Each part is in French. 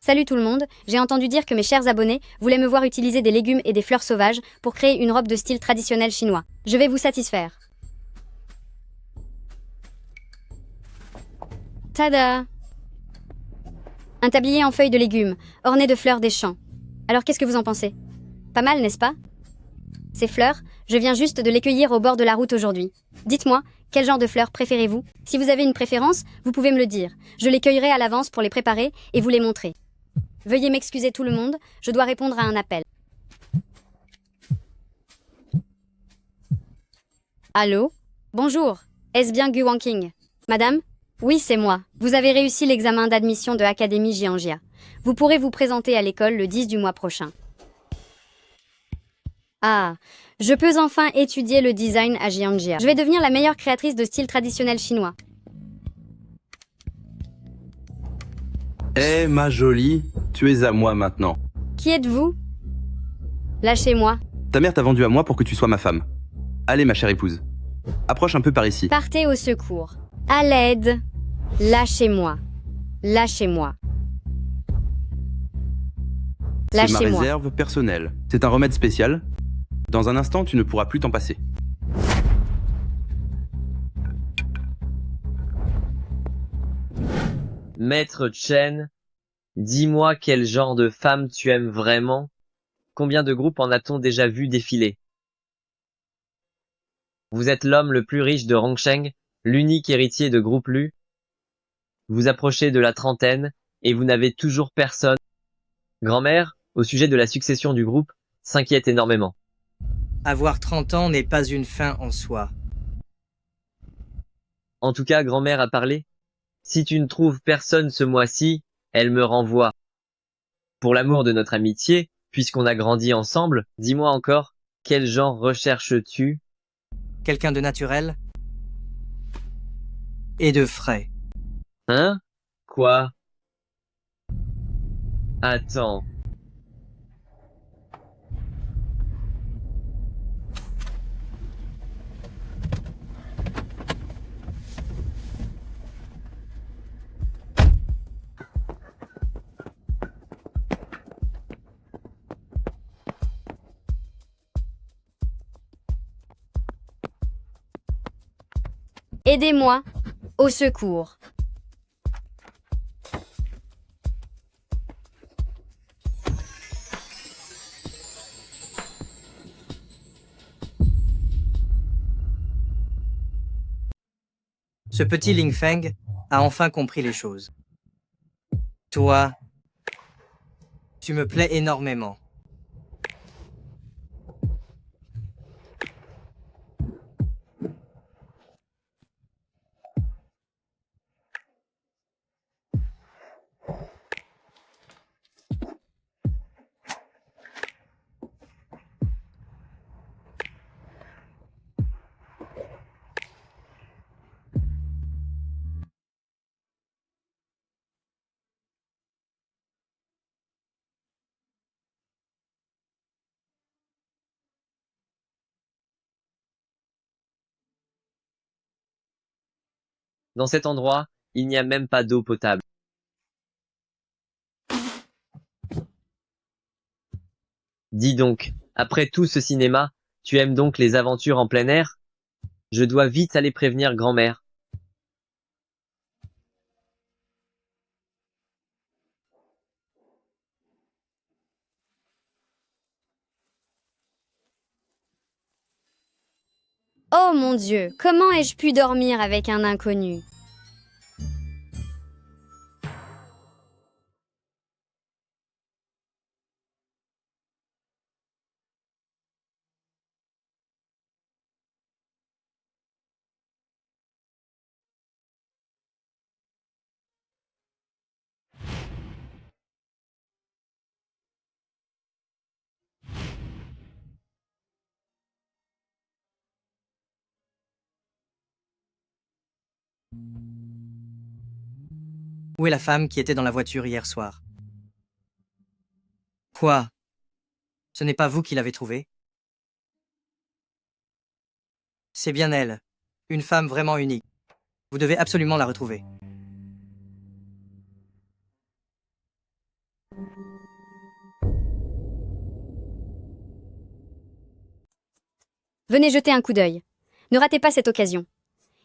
Salut tout le monde, j'ai entendu dire que mes chers abonnés voulaient me voir utiliser des légumes et des fleurs sauvages pour créer une robe de style traditionnel chinois. Je vais vous satisfaire. Tada! Un tablier en feuilles de légumes, orné de fleurs des champs. Alors qu'est-ce que vous en pensez? Pas mal, n'est-ce pas? Ces fleurs, je viens juste de les cueillir au bord de la route aujourd'hui. Dites-moi, quel genre de fleurs préférez-vous? Si vous avez une préférence, vous pouvez me le dire. Je les cueillerai à l'avance pour les préparer et vous les montrer. Veuillez m'excuser tout le monde, je dois répondre à un appel. Allô? Bonjour, est-ce bien Gu Wanking? Madame? Oui, c'est moi. Vous avez réussi l'examen d'admission de Académie Jianjia. Vous pourrez vous présenter à l'école le 10 du mois prochain. Ah, je peux enfin étudier le design à Jianjia. Je vais devenir la meilleure créatrice de style traditionnel chinois. Eh, ma jolie, tu es à moi maintenant. Qui êtes-vous? Lâchez-moi. Ta mère t'a vendu à moi pour que tu sois ma femme. Allez, ma chère épouse. Approche un peu par ici. Partez au secours. À l'aide. Lâchez-moi. Lâchez-moi. C'est ma Lâchez-moi. réserve personnelle. C'est un remède spécial. Dans un instant, tu ne pourras plus t'en passer. Maître Chen, dis-moi quel genre de femme tu aimes vraiment? Combien de groupes en a-t-on déjà vu défiler? Vous êtes l'homme le plus riche de Rongsheng, l'unique héritier de Groupe Lu. Vous approchez de la trentaine, et vous n'avez toujours personne. Grand-mère, au sujet de la succession du groupe, s'inquiète énormément. Avoir 30 ans n'est pas une fin en soi. En tout cas, grand-mère a parlé. Si tu ne trouves personne ce mois-ci, elle me renvoie. Pour l'amour de notre amitié, puisqu'on a grandi ensemble, dis-moi encore, quel genre recherches-tu? Quelqu'un de naturel et de frais. Hein? Quoi? Attends. Aidez-moi. Au secours. Ce petit Ling Feng a enfin compris les choses. Toi, tu me plais énormément. Dans cet endroit, il n'y a même pas d'eau potable. Dis donc, après tout ce cinéma, tu aimes donc les aventures en plein air? Je dois vite aller prévenir grand-mère. Oh mon Dieu, comment ai-je pu dormir avec un inconnu? Où est la femme qui était dans la voiture hier soir? Quoi? Ce n'est pas vous qui l'avez trouvée? C'est bien elle. Une femme vraiment unique. Vous devez absolument la retrouver. Venez jeter un coup d'œil. Ne ratez pas cette occasion.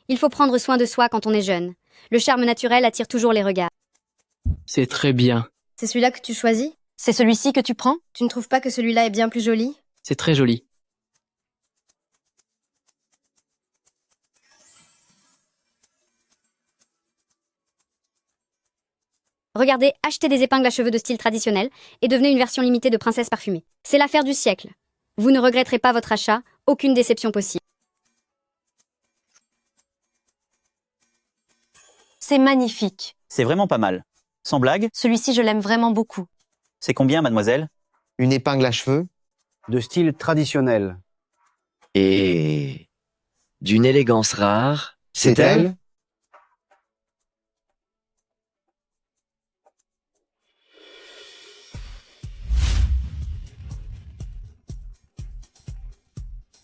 Il faut prendre soin de soi quand on est jeune. Le charme naturel attire toujours les regards. C'est très bien. C'est celui-là que tu choisis? C'est celui-ci que tu prends? Tu ne trouves pas que celui-là est bien plus joli? C'est très joli. Regardez, achetez des épingles à cheveux de style traditionnel et devenez une version limitée de princesse parfumée. C'est l'affaire du siècle. Vous ne regretterez pas votre achat, aucune déception possible. C'est magnifique. C'est vraiment pas mal. Sans blague, Celui-ci, je l'aime vraiment beaucoup. c'est combien, mademoiselle? Une épingle à cheveux de style traditionnel. Et d'une élégance rare. C'est elle?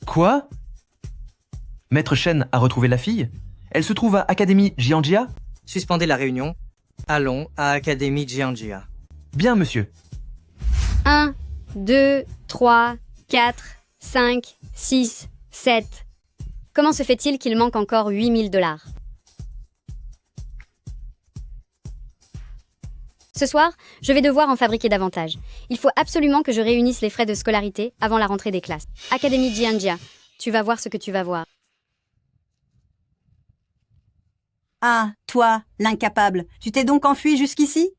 Quoi? Maître Shen a retrouvé la fille? Elle se trouve à Académie Jianjia? Suspendez la réunion. Allons à Académie Jianjia. Bien, monsieur. 1, 2, 3, 4, 5, 6, 7. Comment se fait-il qu'il manque encore 8000 $? Ce soir, je vais devoir en fabriquer davantage. Il faut absolument que je réunisse les frais de scolarité avant la rentrée des classes. Académie Jianjia, tu vas voir ce que tu vas voir. Ah, toi, l'incapable, tu t'es donc enfui jusqu'ici?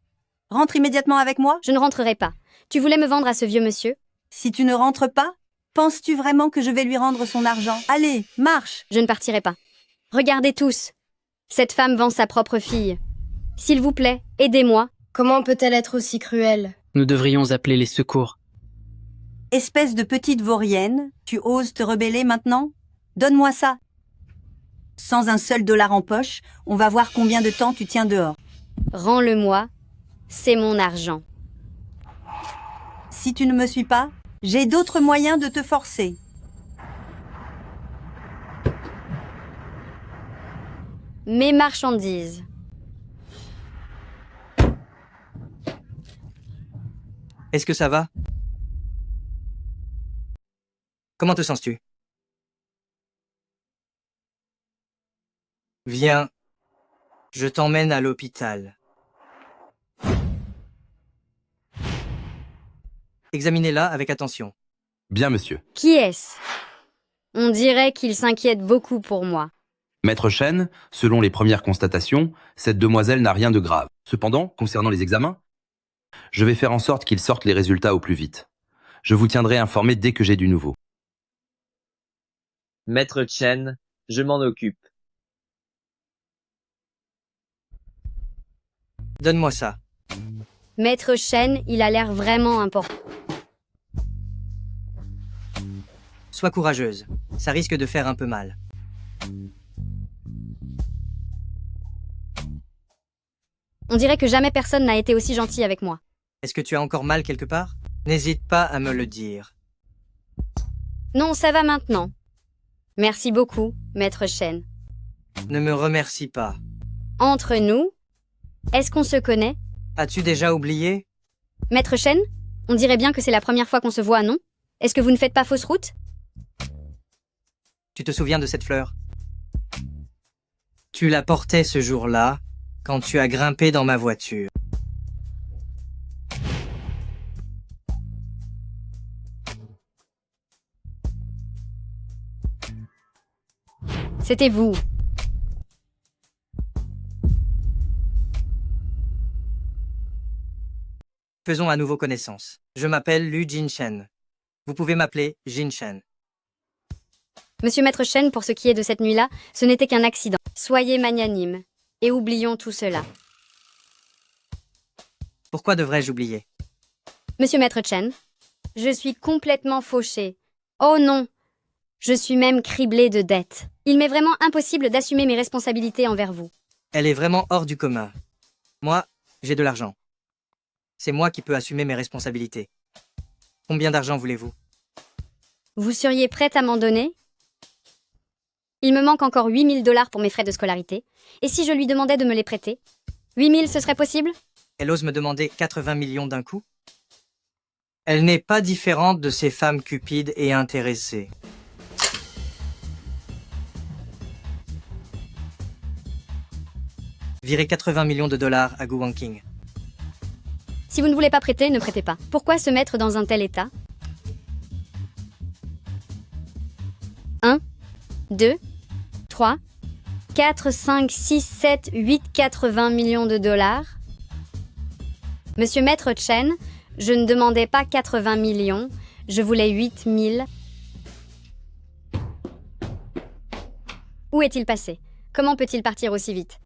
Rentre immédiatement avec moi? Je ne rentrerai pas. Tu voulais me vendre à ce vieux monsieur? Si tu ne rentres pas, penses-tu vraiment que je vais lui rendre son argent? Allez, marche! Je ne partirai pas. Regardez tous. Cette femme vend sa propre fille. S'il vous plaît, aidez-moi. Comment peut-elle être aussi cruelle? Nous devrions appeler les secours. Espèce de petite vaurienne, tu oses te rebeller maintenant? Donne-moi ça. Sans un seul dollar en poche, on va voir combien de temps tu tiens dehors. Rends-le-moi. C'est mon argent. Si tu ne me suis pas, j'ai d'autres moyens de te forcer. Mes marchandises. Est-ce que ça va? Comment te sens-tu? Viens, je t'emmène à l'hôpital. Examinez-la avec attention. Bien, monsieur. Qui est-ce? On dirait qu'il s'inquiète beaucoup pour moi. Maître Shen, selon les premières constatations, cette demoiselle n'a rien de grave. Cependant, concernant les examens, je vais faire en sorte qu'ils sortent les résultats au plus vite. Je vous tiendrai informé dès que j'ai du nouveau. Maître Chen, je m'en occupe. Donne-moi ça. Maître Shen, il a l'air vraiment important. Sois courageuse. Ça risque de faire un peu mal. On dirait que jamais personne n'a été aussi gentil avec moi. Est-ce que tu as encore mal quelque part? N'hésite pas à me le dire. Non, ça va maintenant. Merci beaucoup, Maître Shen. Ne me remercie pas. Entre nous, est-ce qu'on se connaît? As-tu déjà oublié? Maître Shen, on dirait bien que c'est la première fois qu'on se voit, non? Est-ce que vous ne faites pas fausse route? Tu te souviens de cette fleur? Tu la portais ce jour-là, quand tu as grimpé dans ma voiture. C'était vous. Faisons à nouveau connaissance. Je m'appelle Lu Jinshen. Vous pouvez m'appeler Jinshen. Monsieur Maître Shen, pour ce qui est de cette nuit-là, ce n'était qu'un accident. Soyez magnanime. Et oublions tout cela. Pourquoi devrais-je oublier? Monsieur Maître Chen, je suis complètement fauchée. Oh non! Je suis même criblée de dettes. Il m'est vraiment impossible d'assumer mes responsabilités envers vous. Elle est vraiment hors du commun. Moi, j'ai de l'argent. C'est moi qui peux assumer mes responsabilités. Combien d'argent voulez-vous? Vous seriez prête à m'en donner? Il me manque encore 8000 $ pour mes frais de scolarité. Et si je lui demandais de me les prêter? 8000, ce serait possible? Elle ose me demander 80 millions d'un coup? Elle n'est pas différente de ces femmes cupides et intéressées. Virez 80 millions de dollars à Gu Wangqing. Si vous ne voulez pas prêter, ne prêtez pas. Pourquoi se mettre dans un tel état? 1, 2, 3, 4, 5, 6, 7, 8, 80 millions de dollars. Monsieur Maître Chen, je ne demandais pas 80 millions, je voulais 8 000. Où est-il passé? Comment peut-il partir aussi vite?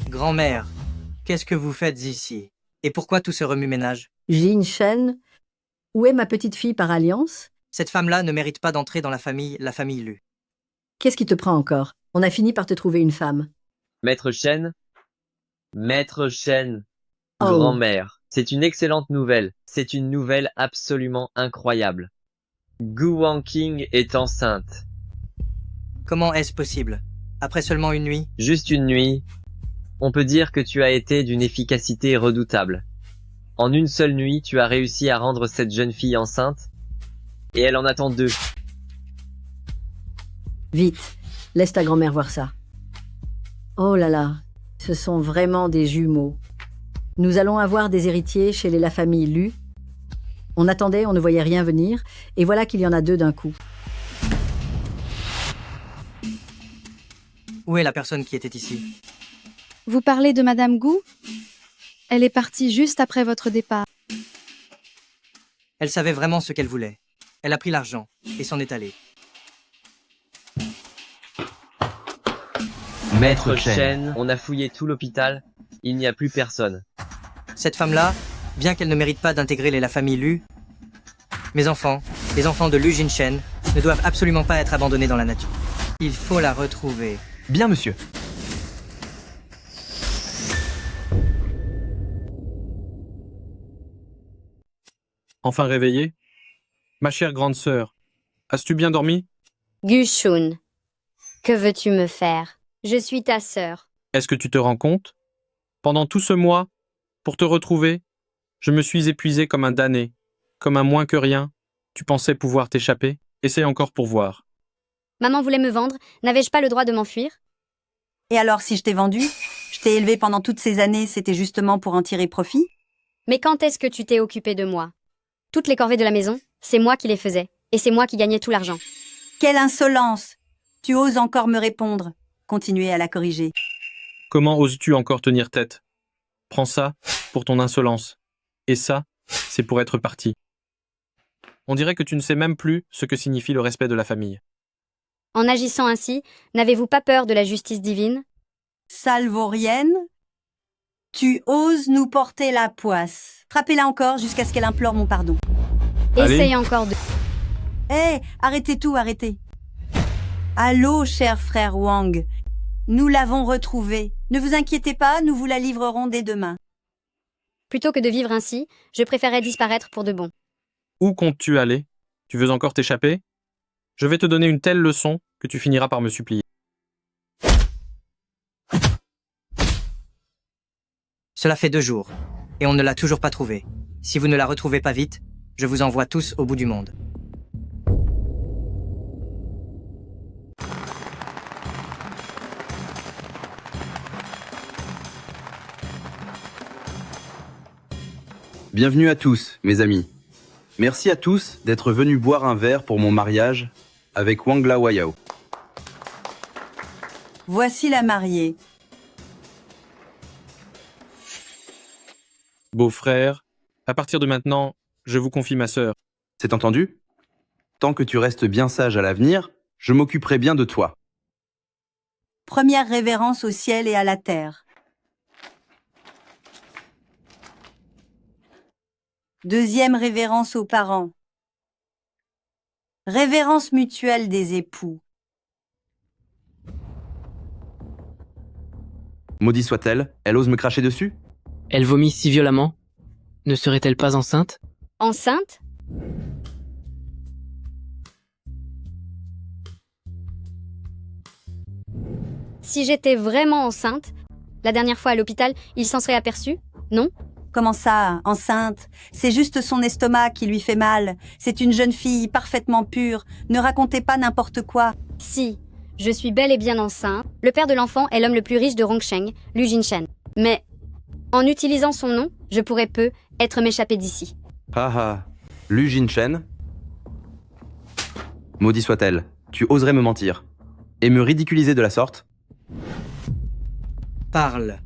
Grand-mère, qu'est-ce que vous faites ici? Et pourquoi tout ce remue-ménage? Jin Shen, où est ma petite fille par alliance? Cette femme-là ne mérite pas d'entrer dans la famille Lu. Qu'est-ce qui te prend encore? On a fini par te trouver une femme. Maître Chen? Maître Chen, Oh. grand-mère. C'est une excellente nouvelle. C'est une nouvelle absolument incroyable. Gu Wangqing est enceinte. Comment est-ce possible? Après seulement une nuit? Juste une nuit. On peut dire que tu as été d'une efficacité redoutable. En une seule nuit, tu as réussi à rendre cette jeune fille enceinte, et elle en attend 2. Vite, laisse ta grand-mère voir ça. Oh là là, ce sont vraiment des jumeaux. Nous allons avoir des héritiers chez la famille Lu. On attendait, on ne voyait rien venir, et voilà qu'il y en a 2 d'un coup. Où est la personne qui était ici? Vous parlez de Madame Gu? Elle est partie juste après votre départ. Elle savait vraiment ce qu'elle voulait. Elle a pris l'argent et s'en est allée. Maître Chen, on a fouillé tout l'hôpital, il n'y a plus personne. Cette femme-là, bien qu'elle ne mérite pas d'intégrer la famille Lu, mes enfants, les enfants de Lu Jinshen, ne doivent absolument pas être abandonnés dans la nature. Il faut la retrouver. Bien, monsieur. Enfin réveillée? Ma chère grande sœur, as-tu bien dormi? Gu Shun, que veux-tu me faire? Je suis ta sœur. Est-ce que tu te rends compte? Pendant tout ce mois, pour te retrouver, je me suis épuisé comme un damné, comme un moins que rien. Tu pensais pouvoir t'échapper? Essaye encore pour voir. Maman voulait me vendre, n'avais-je pas le droit de m'enfuir? Et alors, si je t'ai vendu, je t'ai élevé pendant toutes ces années, c'était justement pour en tirer profit? Mais quand est-ce que tu t'es occupé de moi? Toutes les corvées de la maison, c'est moi qui les faisais, et c'est moi qui gagnais tout l'argent. Quelle insolence! Tu oses encore me répondre. Continuez à la corriger. Comment oses-tu encore tenir tête? Prends ça pour ton insolence. Et ça, c'est pour être parti. On dirait que tu ne sais même plus ce que signifie le respect de la famille. En agissant ainsi, n'avez-vous pas peur de la justice divine? Salvaurienne, tu oses nous porter la poisse. Frappez-la encore jusqu'à ce qu'elle implore mon pardon. Allez. Essaye encore de... Hé, arrêtez tout, arrêtez. Allô, cher frère Wang. Nous l'avons retrouvée. Ne vous inquiétez pas, nous vous la livrerons dès demain. Plutôt que de vivre ainsi, je préférais disparaître pour de bon. Où comptes-tu aller? Tu veux encore t'échapper? Je vais te donner une telle leçon que tu finiras par me supplier. Cela fait 2 jours, et on ne l'a toujours pas trouvée. Si vous ne la retrouvez pas vite, je vous envoie tous au bout du monde. Bienvenue à tous, mes amis. Merci à tous d'être venus boire un verre pour mon mariage avec Wang Lawayao. Voici la mariée. Beau-frère, à partir de maintenant, je vous confie ma sœur. C'est entendu? Tant que tu restes bien sage à l'avenir, je m'occuperai bien de toi. Première révérence au ciel et à la terre. Deuxième révérence aux parents. Révérence mutuelle des époux. Maudit soit-elle, elle ose me cracher dessus? Elle vomit si violemment. Ne serait-elle pas enceinte? Enceinte? Si j'étais vraiment enceinte, la dernière fois à l'hôpital, il s'en serait aperçu, non? Comment ça, enceinte? C'est juste son estomac qui lui fait mal. C'est une jeune fille parfaitement pure. Ne racontez pas n'importe quoi. Si, je suis bel et bien enceinte. Le père de l'enfant est l'homme le plus riche de Rongsheng, Lu Jinshen. Mais, en utilisant son nom, je pourrais être m'échapper d'ici. Ah ah, Lu Jinshen? Maudit soit-elle, tu oserais me mentir. Et me ridiculiser de la sorte? Parle.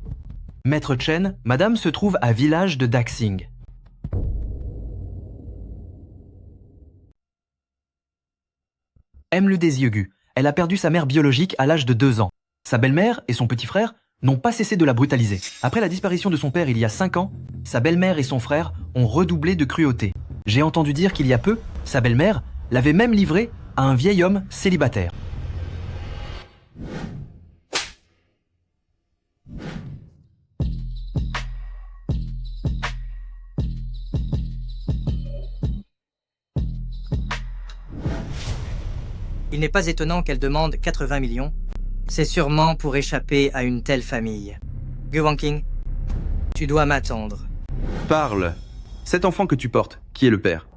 Maître Chen, madame se trouve à village de Daxing. Aime le Désieugu. Elle a perdu sa mère biologique à l'âge de 2 ans. Sa belle-mère et son petit frère n'ont pas cessé de la brutaliser. Après la disparition de son père il y a 5 ans, sa belle-mère et son frère ont redoublé de cruauté. J'ai entendu dire qu'il y a peu, sa belle-mère l'avait même livrée à un vieil homme célibataire. Il n'est pas étonnant qu'elle demande 80 millions. C'est sûrement pour échapper à une telle famille. Gu Wanqing, tu dois m'attendre. Parle. Cet enfant que tu portes, qui est le père?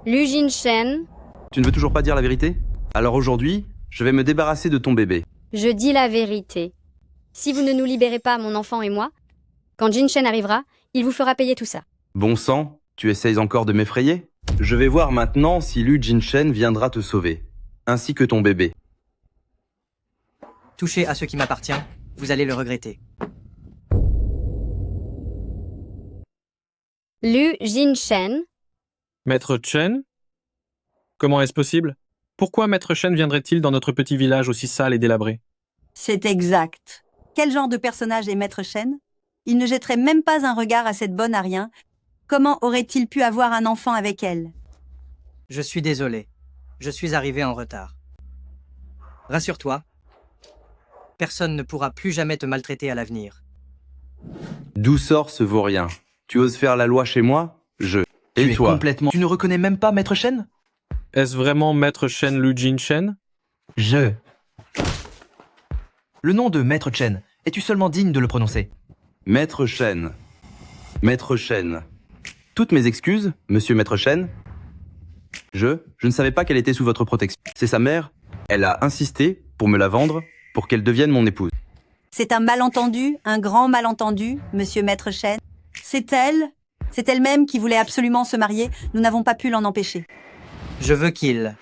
Lu Jinshen, Tu ne veux toujours pas dire la vérité? Alors aujourd'hui, je vais me débarrasser de ton bébé. je dis la vérité. Si vous ne nous libérez pas, mon enfant et moi, quand Jinshen arrivera, il vous fera payer tout ça. Bon sang, tu essayes encore de m'effrayer? Je vais voir maintenant si Lu Jinshen viendra te sauver, ainsi que ton bébé. Touchez à ce qui m'appartient, vous allez le regretter. Lu Jinshen, Maître Chen? Comment est-ce possible? Pourquoi Maître Chen viendrait-il dans notre petit village aussi sale et délabré? C'est exact. Quel genre de personnage est Maître Chen? Il ne jetterait même pas un regard à cette bonne à rien. Comment aurait-il pu avoir un enfant avec elle? Je suis désolé. Je suis arrivé en retard. Rassure-toi, personne ne pourra plus jamais te maltraiter à l'avenir. D'où sort ce vaurien? Tu oses faire la loi chez moi? Et Tu es toi? complètement... Tu ne reconnais même pas Maître Chen? Est-ce vraiment Maître Chen Lu Jinshen? Le nom de Maître Chen, es-tu seulement digne de le prononcer? Maître Chen. Maître Chen. Toutes mes excuses, monsieur Maître Chen. Je ne savais pas qu'elle était sous votre protection. C'est sa mère. Elle a insisté pour me la vendre, pour qu'elle devienne mon épouse. C'est un malentendu, un grand malentendu, monsieur Maître Chen. C'est elle-même qui voulait absolument se marier. Nous n'avons pas pu l'en empêcher. Je veux qu'ils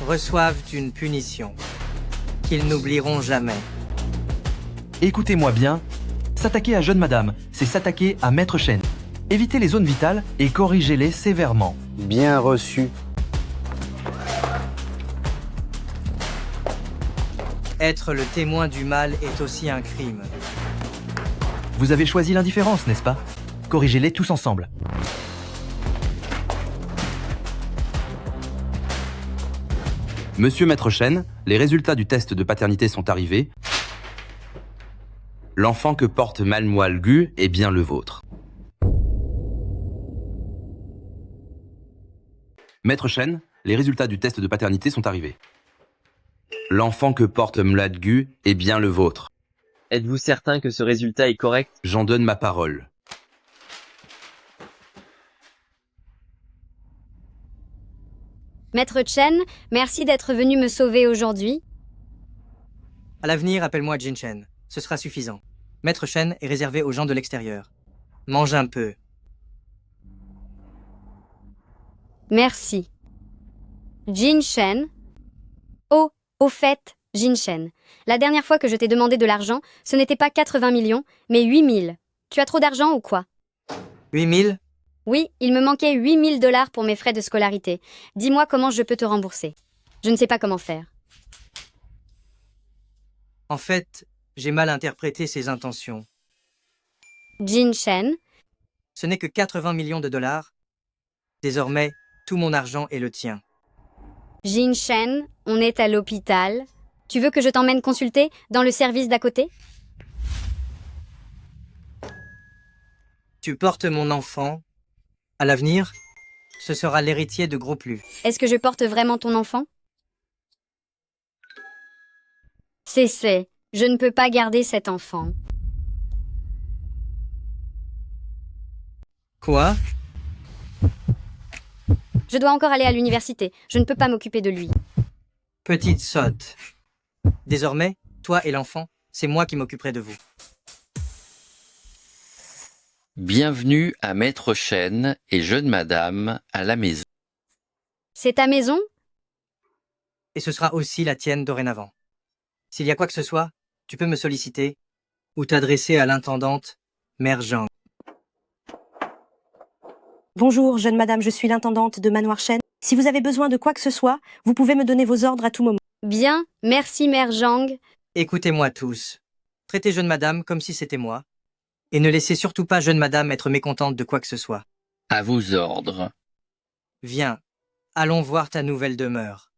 reçoivent une punition qu'ils n'oublieront jamais. Écoutez-moi bien, s'attaquer à jeune madame, c'est s'attaquer à Maître Chen. Évitez les zones vitales et corrigez-les sévèrement. Bien reçu. Être le témoin du mal est aussi un crime. Vous avez choisi l'indifférence, n'est-ce pas? Corrigez-les tous ensemble. Monsieur Maître Chen, les résultats du test de paternité sont arrivés. L'enfant que porte Mademoiselle Gu est bien le vôtre. Maître Chen, les résultats du test de paternité sont arrivés. L'enfant que porte Mlad Gu est bien le vôtre. Êtes-vous certain que ce résultat est correct? J'en donne ma parole. Maître Chen, merci d'être venu me sauver aujourd'hui. À l'avenir, appelle-moi Jin Chen. Ce sera suffisant. Maître Chen est réservé aux gens de l'extérieur. Mange un peu. Merci. Jinshen. Oh, au fait, Jinshen. La dernière fois que je t'ai demandé de l'argent, ce n'était pas 80 millions, mais 8000. Tu as trop d'argent ou quoi? 8000? Oui, il me manquait 8000 $ pour mes frais de scolarité. Dis-moi comment je peux te rembourser. Je ne sais pas comment faire. En fait, j'ai mal interprété ses intentions. Jinshen. Ce n'est que 80 millions de dollars. Désormais, tout mon argent est le tien. Jin Shen, on est à l'hôpital. Tu veux que je t'emmène consulter dans le service d'à côté? Tu portes mon enfant. À l'avenir, ce sera l'héritier de Groupe Lu. Est-ce que je porte vraiment ton enfant? Cessez, je ne peux pas garder cet enfant. Quoi? Je dois encore aller à l'université. Je ne peux pas m'occuper de lui. Petite sotte. Désormais, toi et l'enfant, c'est moi qui m'occuperai de vous. Bienvenue à Maître Chen et jeune madame à la maison. C'est ta maison? Et ce sera aussi la tienne dorénavant. S'il y a quoi que ce soit, tu peux me solliciter ou t'adresser à l'intendante, Mère Zhang. Bonjour, jeune madame, je suis l'intendante de Manoir Shen. Si vous avez besoin de quoi que ce soit, vous pouvez me donner vos ordres à tout moment. Bien, merci Mère Zhang. Écoutez-moi tous. Traitez jeune madame comme si c'était moi. Et ne laissez surtout pas jeune madame être mécontente de quoi que ce soit. À vos ordres. Viens, allons voir ta nouvelle demeure.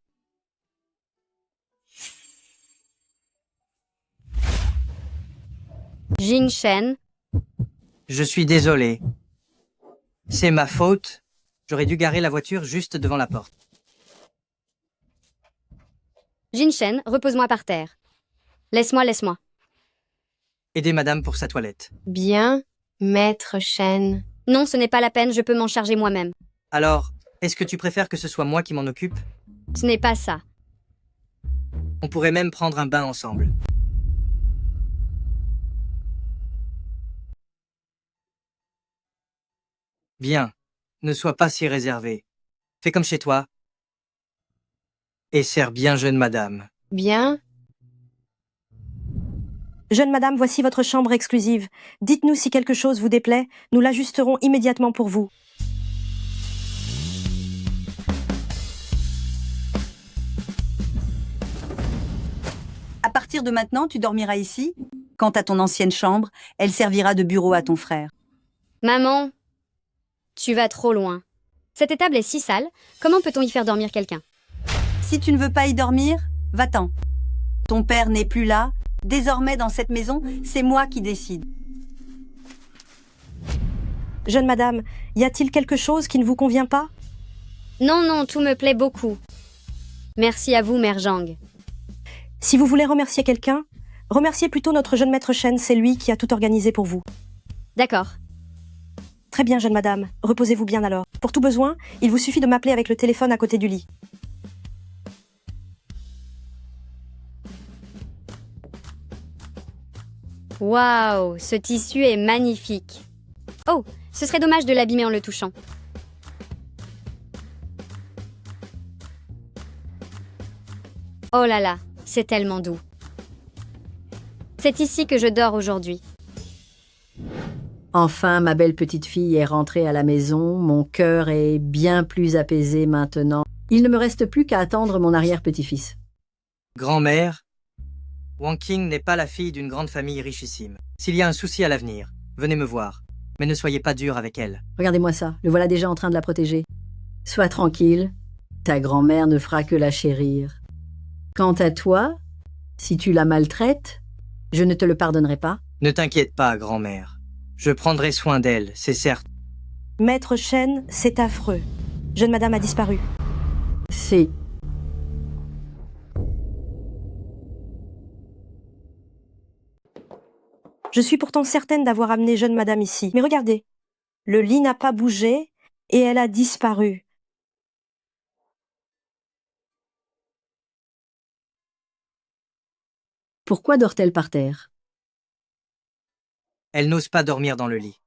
Jin Shen. Je suis désolé. C'est ma faute. J'aurais dû garer la voiture juste devant la porte. Jin Shen, repose-moi par terre. Laisse-moi. Aidez madame pour sa toilette. Bien, Maître Shen. Non, ce n'est pas la peine, je peux m'en charger moi-même. Alors, est-ce que tu préfères que ce soit moi qui m'en occupe? Ce n'est pas ça. On pourrait même prendre un bain ensemble. Viens, ne sois pas si réservé. Fais comme chez toi. Et sers bien jeune madame. Bien. Jeune madame, voici votre chambre exclusive. Dites-nous si quelque chose vous déplaît, nous l'ajusterons immédiatement pour vous. À partir de maintenant, tu dormiras ici. Quant à ton ancienne chambre, elle servira de bureau à ton frère. Maman, tu vas trop loin. Cette étable est si sale, comment peut-on y faire dormir quelqu'un? Si tu ne veux pas y dormir, va-t'en. Ton père n'est plus là. Désormais, dans cette maison, c'est moi qui décide. Jeune madame, y a-t-il quelque chose qui ne vous convient pas? Non, tout me plaît beaucoup. Merci à vous, Mère Zhang. Si vous voulez remercier quelqu'un, remerciez plutôt notre jeune maître Shen, c'est lui qui a tout organisé pour vous. D'accord. Très bien, jeune madame. Reposez-vous bien alors. Pour tout besoin, il vous suffit de m'appeler avec le téléphone à côté du lit. Waouh, ce tissu est magnifique. Oh, ce serait dommage de l'abîmer en le touchant. Oh là là, c'est tellement doux. C'est ici que je dors aujourd'hui. Enfin, ma belle petite fille est rentrée à la maison, mon cœur est bien plus apaisé maintenant. Il ne me reste plus qu'à attendre mon arrière-petit-fils. Grand-mère, Wang Qing n'est pas la fille d'une grande famille richissime. S'il y a un souci à l'avenir, venez me voir. Mais ne soyez pas dur avec elle. Regardez-moi ça, le voilà déjà en train de la protéger. Sois tranquille, ta grand-mère ne fera que la chérir. Quant à toi, si tu la maltraites, je ne te le pardonnerai pas. Ne t'inquiète pas, grand-mère. Je prendrai soin d'elle, c'est certes. Maître Shen, c'est affreux. Jeune madame a disparu. C'est... Je suis pourtant certaine d'avoir amené jeune madame ici. Mais regardez, le lit n'a pas bougé et elle a disparu. Pourquoi dort-elle par terre? Elle n'ose pas dormir dans le lit.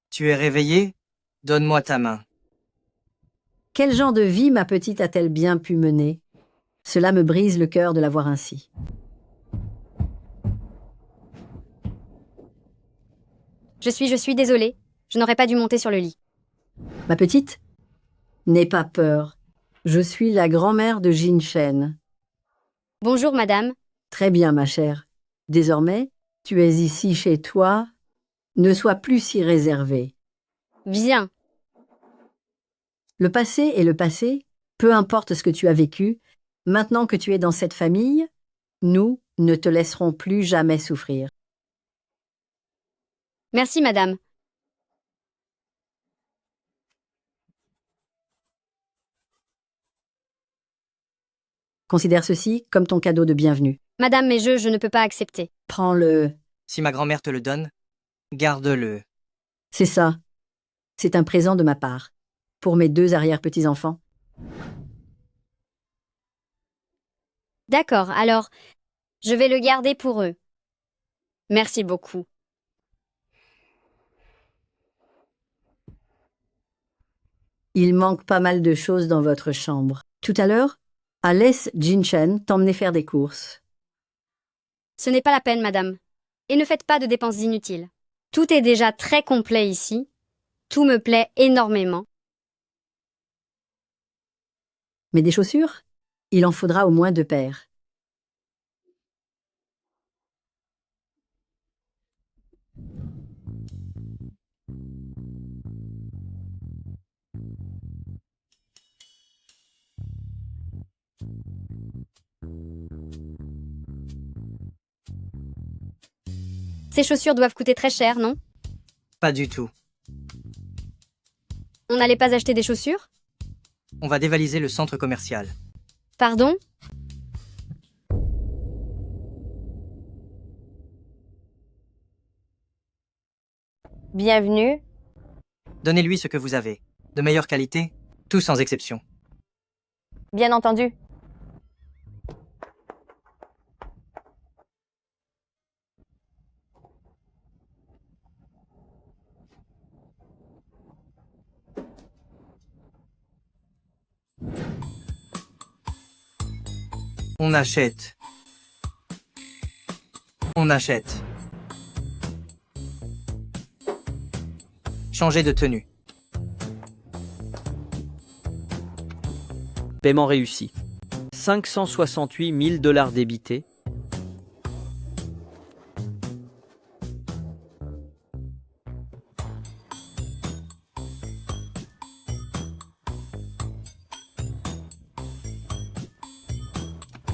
Tu es réveillée? Donne-moi ta main. Quel genre de vie ma petite a-t-elle bien pu mener? Cela me brise le cœur de la voir ainsi. Je suis désolée. Je n'aurais pas dû monter sur le lit. Ma petite, n'aie pas peur. Je suis la grand-mère de Jin Shen. Bonjour, madame. Très bien, ma chère. Désormais, tu es ici chez toi. Ne sois plus si réservée. Bien. Le passé est le passé, peu importe ce que tu as vécu. Maintenant que tu es dans cette famille, nous ne te laisserons plus jamais souffrir. Merci, madame. Considère ceci comme ton cadeau de bienvenue. Madame, mais je ne peux pas accepter. Prends-le. Si ma grand-mère te le donne, garde-le. C'est ça. C'est un présent de ma part. Pour mes 2 arrière-petits-enfants. D'accord, alors, je vais le garder pour eux. Merci beaucoup. Il manque pas mal de choses dans votre chambre. Tout à l'heure, laisse Jinchen t'emmener faire des courses. Ce n'est pas la peine, madame. Et ne faites pas de dépenses inutiles. Tout est déjà très complet ici. Tout me plaît énormément. Mais des chaussures? Il en faudra au moins 2 paires. Ces chaussures doivent coûter très cher, non? Pas du tout. On n'allait pas acheter des chaussures? On va dévaliser le centre commercial. Pardon? Bienvenue. Donnez-lui ce que vous avez. De meilleure qualité, tout sans exception. Bien entendu. On achète. On achète. Changer de tenue. Paiement réussi. 568 000 $ débités.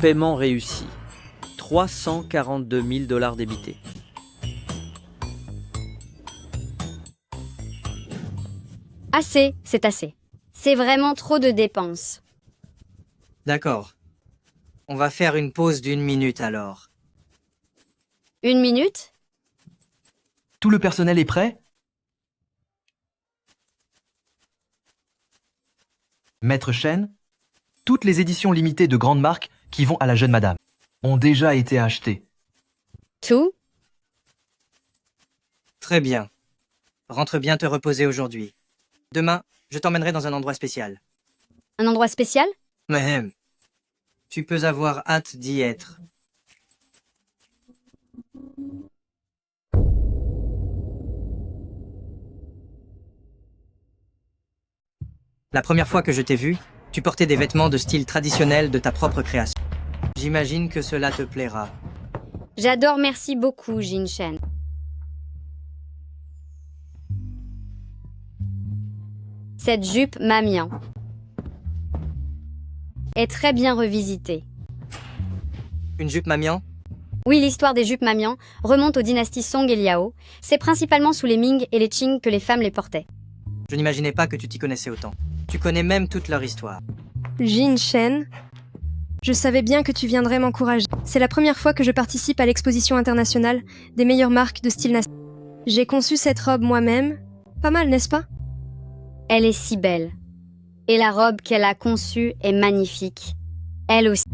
Paiement réussi. 342 000 $ débités. Assez, c'est assez. C'est vraiment trop de dépenses. D'accord. On va faire une pause d'1 minute alors. 1 minute? Tout le personnel est prêt? Maître Chen, toutes les éditions limitées de grandes marques qui vont à la jeune madame ont déjà été achetées. Tout? Très bien. Rentre bien te reposer aujourd'hui. Demain, je t'emmènerai dans un endroit spécial. Un endroit spécial? Mais tu peux avoir hâte d'y être. La première fois que je t'ai vu, tu portais des vêtements de style traditionnel de ta propre création. J'imagine que cela te plaira. J'adore, merci beaucoup, Jinchen. Cette jupe Mamian est très bien revisitée. Une jupe Mamian? Oui, l'histoire des jupes Mamian remonte aux dynasties Song et Liao. C'est principalement sous les Ming et les Qing que les femmes les portaient. Je n'imaginais pas que tu t'y connaissais autant. Tu connais même toute leur histoire. Jinchen, je savais bien que tu viendrais m'encourager. C'est la première fois que je participe à l'exposition internationale des meilleures marques de style national. J'ai conçu cette robe moi-même. Pas mal, n'est-ce pas? Elle est si belle. Et la robe qu'elle a conçue est magnifique. Elle aussi.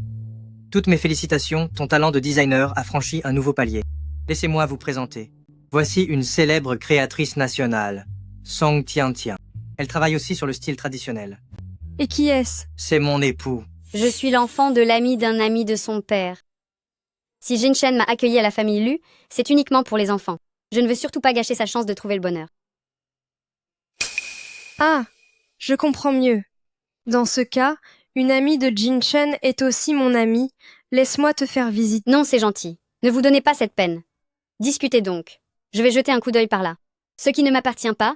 Toutes mes félicitations, ton talent de designer a franchi un nouveau palier. Laissez-moi vous présenter. Voici une célèbre créatrice nationale, Song Tiantian. Elle travaille aussi sur le style traditionnel. Et qui est-ce? C'est mon époux. Je suis l'enfant de l'ami d'un ami de son père. Si Jinchen m'a accueilli à la famille Lu, c'est uniquement pour les enfants. Je ne veux surtout pas gâcher sa chance de trouver le bonheur. Ah, je comprends mieux. Dans ce cas, une amie de Jinchen est aussi mon amie. Laisse-moi te faire visiter. Non, c'est gentil. Ne vous donnez pas cette peine. Discutez donc. Je vais jeter un coup d'œil par là. Ce qui ne m'appartient pas,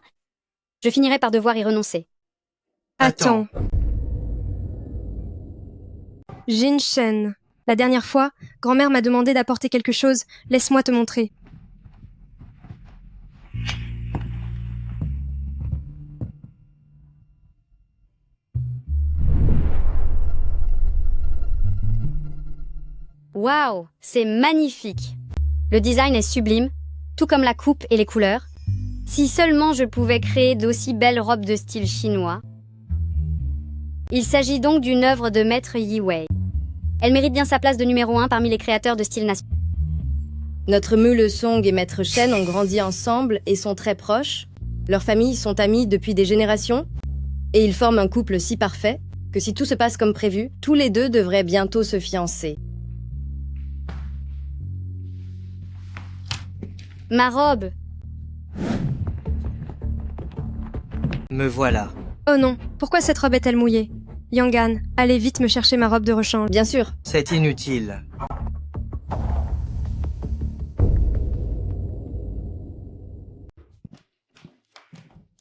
je finirai par devoir y renoncer. Attends. Jin Shen. La dernière fois, grand-mère m'a demandé d'apporter quelque chose. Laisse-moi te montrer. Waouh, c'est magnifique. Le design est sublime, tout comme la coupe et les couleurs. Si seulement je pouvais créer d'aussi belles robes de style chinois. Il s'agit donc d'une œuvre de maître Yi Wei. Elle mérite bien sa place de numéro 1 parmi les créateurs de style national. Notre Meule Song et Maître Shen ont grandi ensemble et sont très proches. Leurs familles sont amies depuis des générations. Et ils forment un couple si parfait que si tout se passe comme prévu, tous les deux devraient bientôt se fiancer. Ma robe. Me voilà. Oh non, pourquoi cette robe est-elle mouillée? Yangan, allez vite me chercher ma robe de rechange. Bien sûr. C'est inutile.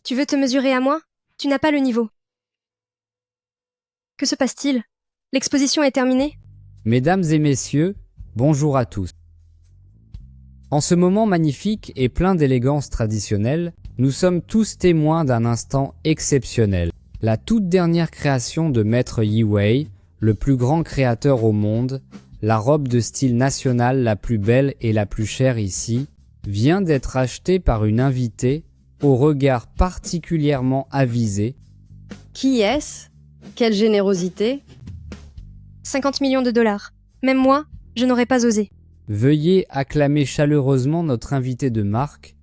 Tu veux te mesurer à moi? Tu n'as pas le niveau. Que se passe-t-il? L'exposition est terminée? Mesdames et messieurs, bonjour à tous. En ce moment magnifique et plein d'élégance traditionnelle, nous sommes tous témoins d'un instant exceptionnel. La toute dernière création de Maître Yi Wei, le plus grand créateur au monde, la robe de style national la plus belle et la plus chère ici, vient d'être achetée par une invitée au regard particulièrement avisé. Qui est-ce? Quelle générosité! 50 millions de dollars. Même moi, je n'aurais pas osé. Veuillez acclamer chaleureusement notre invité de marque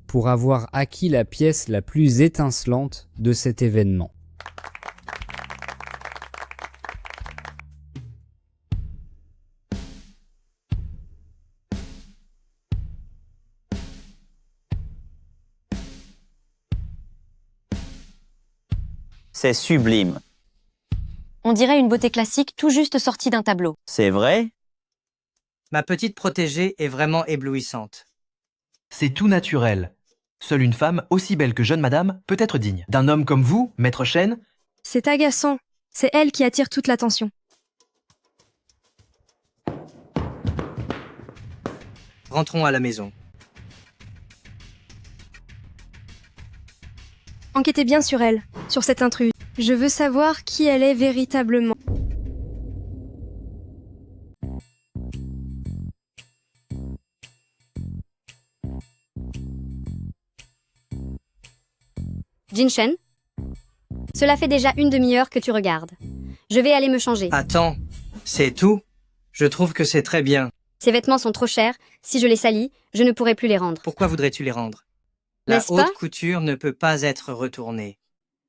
pour avoir acquis la pièce la plus étincelante de cet événement. C'est sublime. On dirait une beauté classique tout juste sortie d'un tableau. C'est vrai? Ma petite protégée est vraiment éblouissante. C'est tout naturel. Seule une femme, aussi belle que jeune madame, peut être digne. D'un homme comme vous, Maître Shen. C'est agaçant. C'est elle qui attire toute l'attention. Rentrons à la maison. Enquêtez bien sur elle, sur cette intruse. Je veux savoir qui elle est véritablement. Jin Shen, cela fait déjà une demi-heure que tu regardes. Je vais aller me changer. Attends, c'est tout? Je trouve que c'est très bien. Ces vêtements sont trop chers. Si je les salis, je ne pourrai plus les rendre. Pourquoi voudrais-tu les rendre? La N'est-ce pas? haute couture ne peut pas être retournée.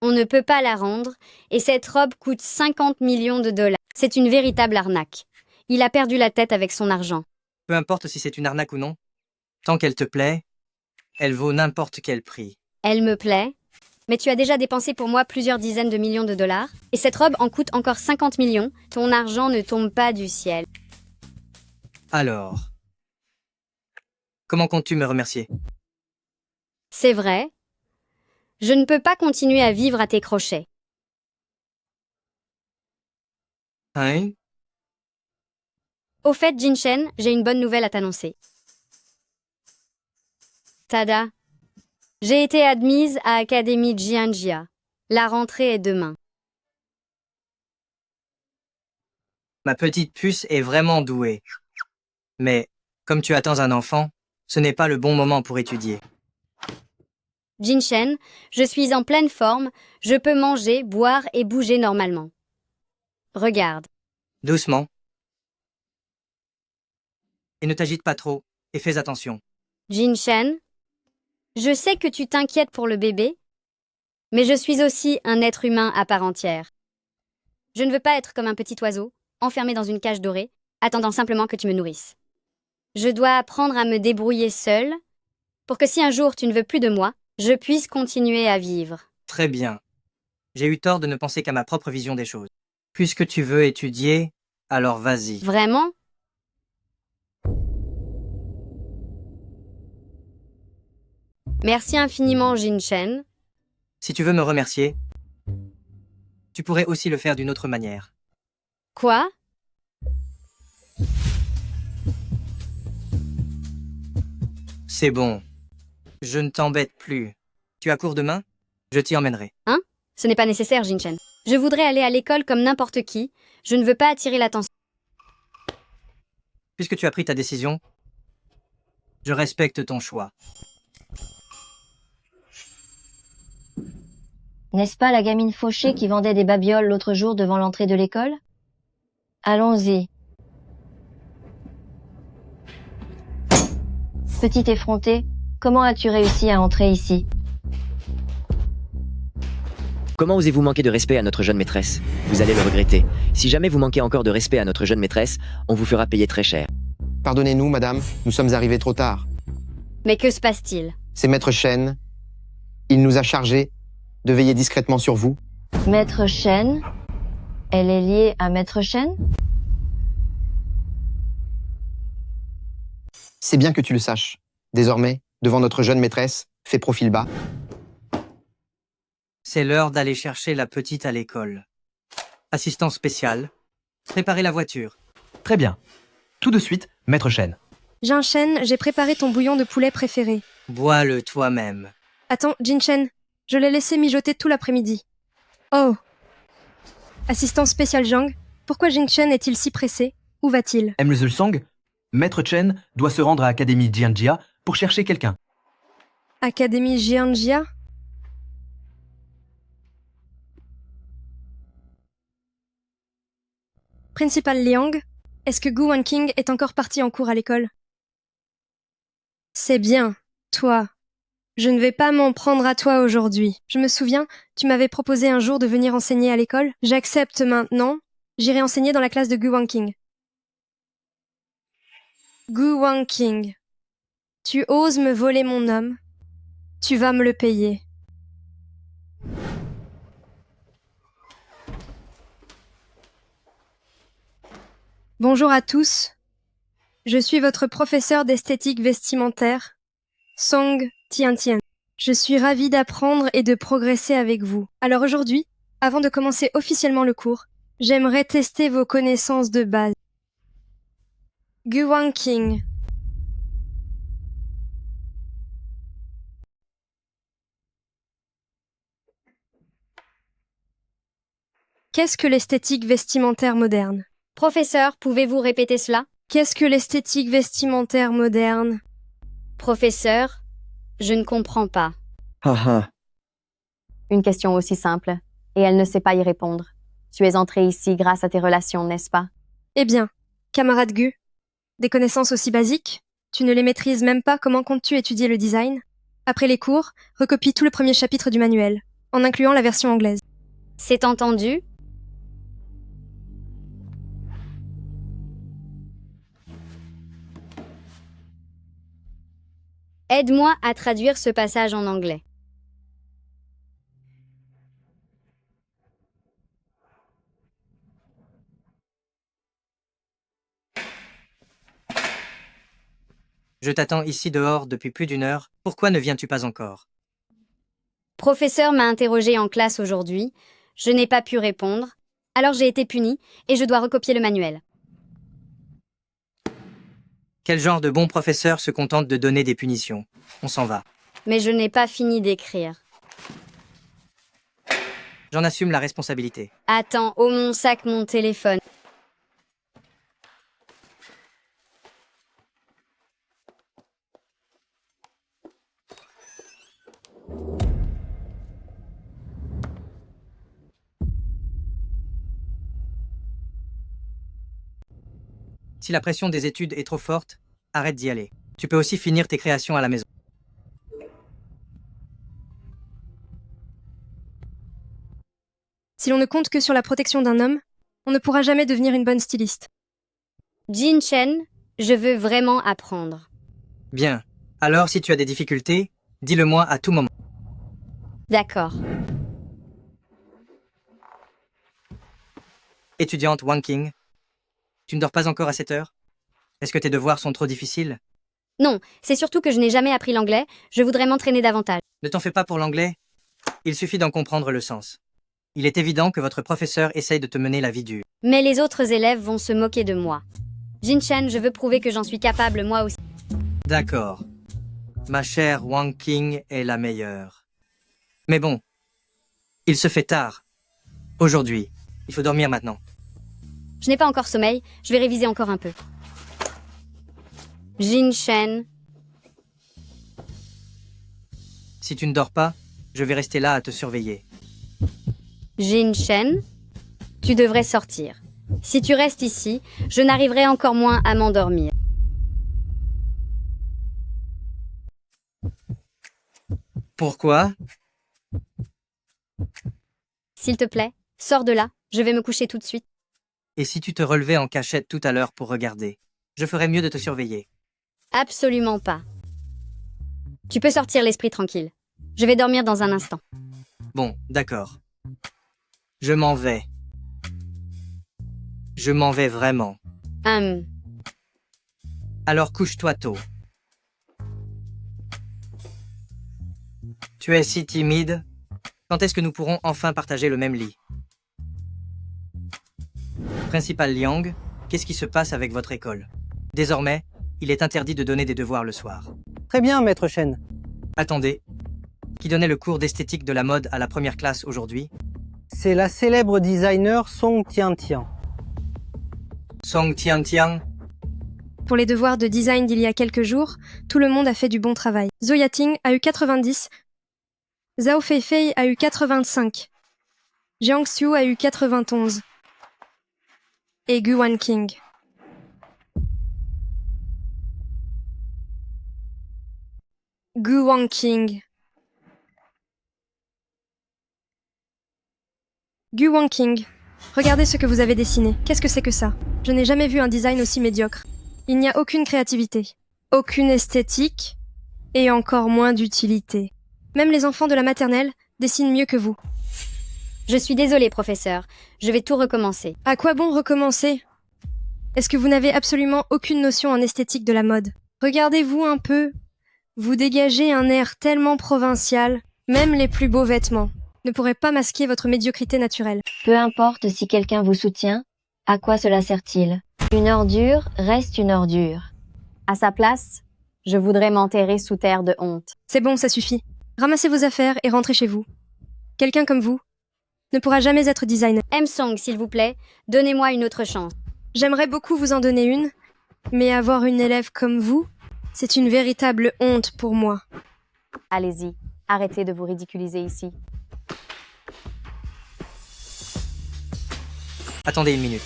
On ne peut pas la rendre, et cette robe coûte 50 millions de dollars. C'est une véritable arnaque. Il a perdu la tête avec son argent. Peu importe si c'est une arnaque ou non. Tant qu'elle te plaît, elle vaut n'importe quel prix. Elle me plaît, mais tu as déjà dépensé pour moi plusieurs dizaines de millions de dollars, et cette robe en coûte encore 50 millions. Ton argent ne tombe pas du ciel. Alors, comment comptes-tu me remercier? C'est vrai. Je ne peux pas continuer à vivre à tes crochets. Hein? Au fait, Jin Shen, j'ai une bonne nouvelle à t'annoncer. Tada. J'ai été admise à Académie Jianjia. La rentrée est demain. Ma petite puce est vraiment douée. Mais, comme tu attends un enfant, ce n'est pas le bon moment pour étudier. Jin Shen, je suis en pleine forme, je peux manger, boire et bouger normalement. Regarde. Doucement. Et ne t'agite pas trop, et fais attention. Jin Shen, je sais que tu t'inquiètes pour le bébé, mais je suis aussi un être humain à part entière. Je ne veux pas être comme un petit oiseau, enfermé dans une cage dorée, attendant simplement que tu me nourrisses. Je dois apprendre à me débrouiller seule, pour que si un jour tu ne veux plus de moi, je puisse continuer à vivre. Très bien. J'ai eu tort de ne penser qu'à ma propre vision des choses. Puisque tu veux étudier, alors vas-y. Vraiment? Merci infiniment, Jin Shen. Si tu veux me remercier, Tu pourrais aussi le faire d'une autre manière. Quoi? C'est bon. Je ne t'embête plus. Tu as cours demain? Je t'y emmènerai. Hein? Ce n'est pas nécessaire, Jinchen. Je voudrais aller à l'école comme n'importe qui. Je ne veux pas attirer l'attention. Puisque tu as pris ta décision, je respecte ton choix. N'est-ce pas la gamine fauchée qui vendait des babioles l'autre jour devant l'entrée de l'école? Allons-y. Petite effrontée, comment as-tu réussi à entrer ici? Comment osez-vous manquer de respect à notre jeune maîtresse? Vous allez le regretter. Si jamais vous manquez encore de respect à notre jeune maîtresse, on vous fera payer très cher. Pardonnez-nous, madame, nous sommes arrivés trop tard. Mais que se passe-t-il? C'est Maître Chen. Il nous a chargés de veiller discrètement sur vous. Maître Chen? Elle est liée à Maître Chen? C'est bien que tu le saches. Désormais, devant notre jeune maîtresse, fais profil bas. C'est l'heure d'aller chercher la petite à l'école. Assistant spécial, préparez la voiture. Très bien. Tout de suite, Maître Chen. Jinchen, j'ai préparé ton bouillon de poulet préféré. Bois-le toi-même. Attends, Jinchen, je l'ai laissé mijoter tout l'après-midi. Oh. Assistant spécial Zhang, pourquoi Jinchen est-il si pressé? Où va-t-il? Song, Maître Chen doit se rendre à Académie Jianjia pour chercher quelqu'un. Académie Jianjia? Principal Liang, est-ce que Gu Wanqing est encore parti en cours à l'école? C'est bien, toi. Je ne vais pas m'en prendre à toi aujourd'hui. Je me souviens, tu m'avais proposé un jour de venir enseigner à l'école. J'accepte maintenant. J'irai enseigner dans la classe de Gu Wanqing. Gu Wanqing, tu oses me voler mon homme? Tu vas me le payer. Bonjour à tous. Je suis votre professeur d'esthétique vestimentaire, Song Tiantian. Je suis ravie d'apprendre et de progresser avec vous. Alors aujourd'hui, avant de commencer officiellement le cours, j'aimerais tester vos connaissances de base. Gu Wanqing. Qu'est-ce que l'esthétique vestimentaire moderne? Professeur, pouvez-vous répéter cela? Qu'est-ce que l'esthétique vestimentaire moderne? Professeur, je ne comprends pas. Une question aussi simple, et elle ne sait pas y répondre. Tu es entré ici grâce à tes relations, n'est-ce pas? Eh bien, camarade Gu, des connaissances aussi basiques? Tu ne les maîtrises même pas, comment comptes-tu étudier le design? Après les cours, recopie tout le premier chapitre du manuel, en incluant la version anglaise. C'est entendu? Aide-moi à traduire ce passage en anglais. Je t'attends ici dehors depuis plus d'1 heure. Pourquoi ne viens-tu pas encore? Professeur m'a interrogé en classe aujourd'hui. Je n'ai pas pu répondre. Alors j'ai été puni et je dois recopier le manuel. Quel genre de bon professeur se contente de donner des punitions? On s'en va. Mais je n'ai pas fini d'écrire. J'en assume la responsabilité. Attends, oh mon sac, mon téléphone. Si la pression des études est trop forte, arrête d'y aller. Tu peux aussi finir tes créations à la maison. Si l'on ne compte que sur la protection d'un homme, on ne pourra jamais devenir une bonne styliste. Jinchen, je veux vraiment apprendre. Bien. Alors, si tu as des difficultés, dis-le-moi à tout moment. D'accord. Étudiante Wanqing, tu ne dors pas encore à 7 heures? Est-ce que tes devoirs sont trop difficiles? Non, c'est surtout que je n'ai jamais appris l'anglais. Je voudrais m'entraîner davantage. Ne t'en fais pas pour l'anglais. Il suffit d'en comprendre le sens. Il est évident que votre professeur essaye de te mener la vie dure. Mais les autres élèves vont se moquer de moi. Jin-Chen, je veux prouver que j'en suis capable moi aussi. D'accord. Ma chère Wang Qing est la meilleure. Mais bon, il se fait tard. Aujourd'hui, il faut dormir maintenant. Je n'ai pas encore sommeil, je vais réviser encore un peu. Jin-Chen, Si tu ne dors pas, je vais rester là à te surveiller. Jin-Chen, tu devrais sortir. Si tu restes ici, je n'arriverai encore moins à m'endormir. Pourquoi? S'il te plaît, sors de là, je vais me coucher tout de suite. Et si tu te relevais en cachette tout à l'heure pour regarder? Je ferais mieux de te surveiller. Absolument pas. Tu peux sortir l'esprit tranquille. Je vais dormir dans un instant. Bon, d'accord. Je m'en vais. Je m'en vais vraiment. Alors couche-toi tôt. Tu es si timide. Quand est-ce que nous pourrons enfin partager le même lit? Principal Liang, qu'est-ce qui se passe avec votre école? Désormais, il est interdit de donner des devoirs le soir. Très bien, maître Shen. Attendez. Qui donnait le cours d'esthétique de la mode à la première classe aujourd'hui? C'est la célèbre designer Song Tiantian. Song Tiantian? Pour les devoirs de design d'il y a quelques jours, tout le monde a fait du bon travail. Zhou Yating a eu 90, Zhao Feifei a eu 85, Jiang Xiu a eu 91 et Gu Wanqing. Gu Wanqing. Gu Wanqing. Regardez ce que vous avez dessiné. Qu'est-ce que c'est que ça? Je n'ai jamais vu un design aussi médiocre. Il n'y a aucune créativité, aucune esthétique, et encore moins d'utilité. Même les enfants de la maternelle dessinent mieux que vous. Je suis désolée, professeur. Je vais tout recommencer. À quoi bon recommencer? Est-ce que vous n'avez absolument aucune notion en esthétique de la mode? Regardez-vous un peu. Vous dégagez un air tellement provincial. Même les plus beaux vêtements ne pourraient pas masquer votre médiocrité naturelle. Peu importe si quelqu'un vous soutient, à quoi cela sert-il? Une ordure reste une ordure. À sa place, je voudrais m'enterrer sous terre de honte. C'est bon, ça suffit. Ramassez vos affaires et rentrez chez vous. Quelqu'un comme vous ne pourra jamais être designer. M-Song, s'il vous plaît, donnez-moi une autre chance. J'aimerais beaucoup vous en donner une, mais avoir une élève comme vous, c'est une véritable honte pour moi. Allez-y, arrêtez de vous ridiculiser ici. Attendez une minute.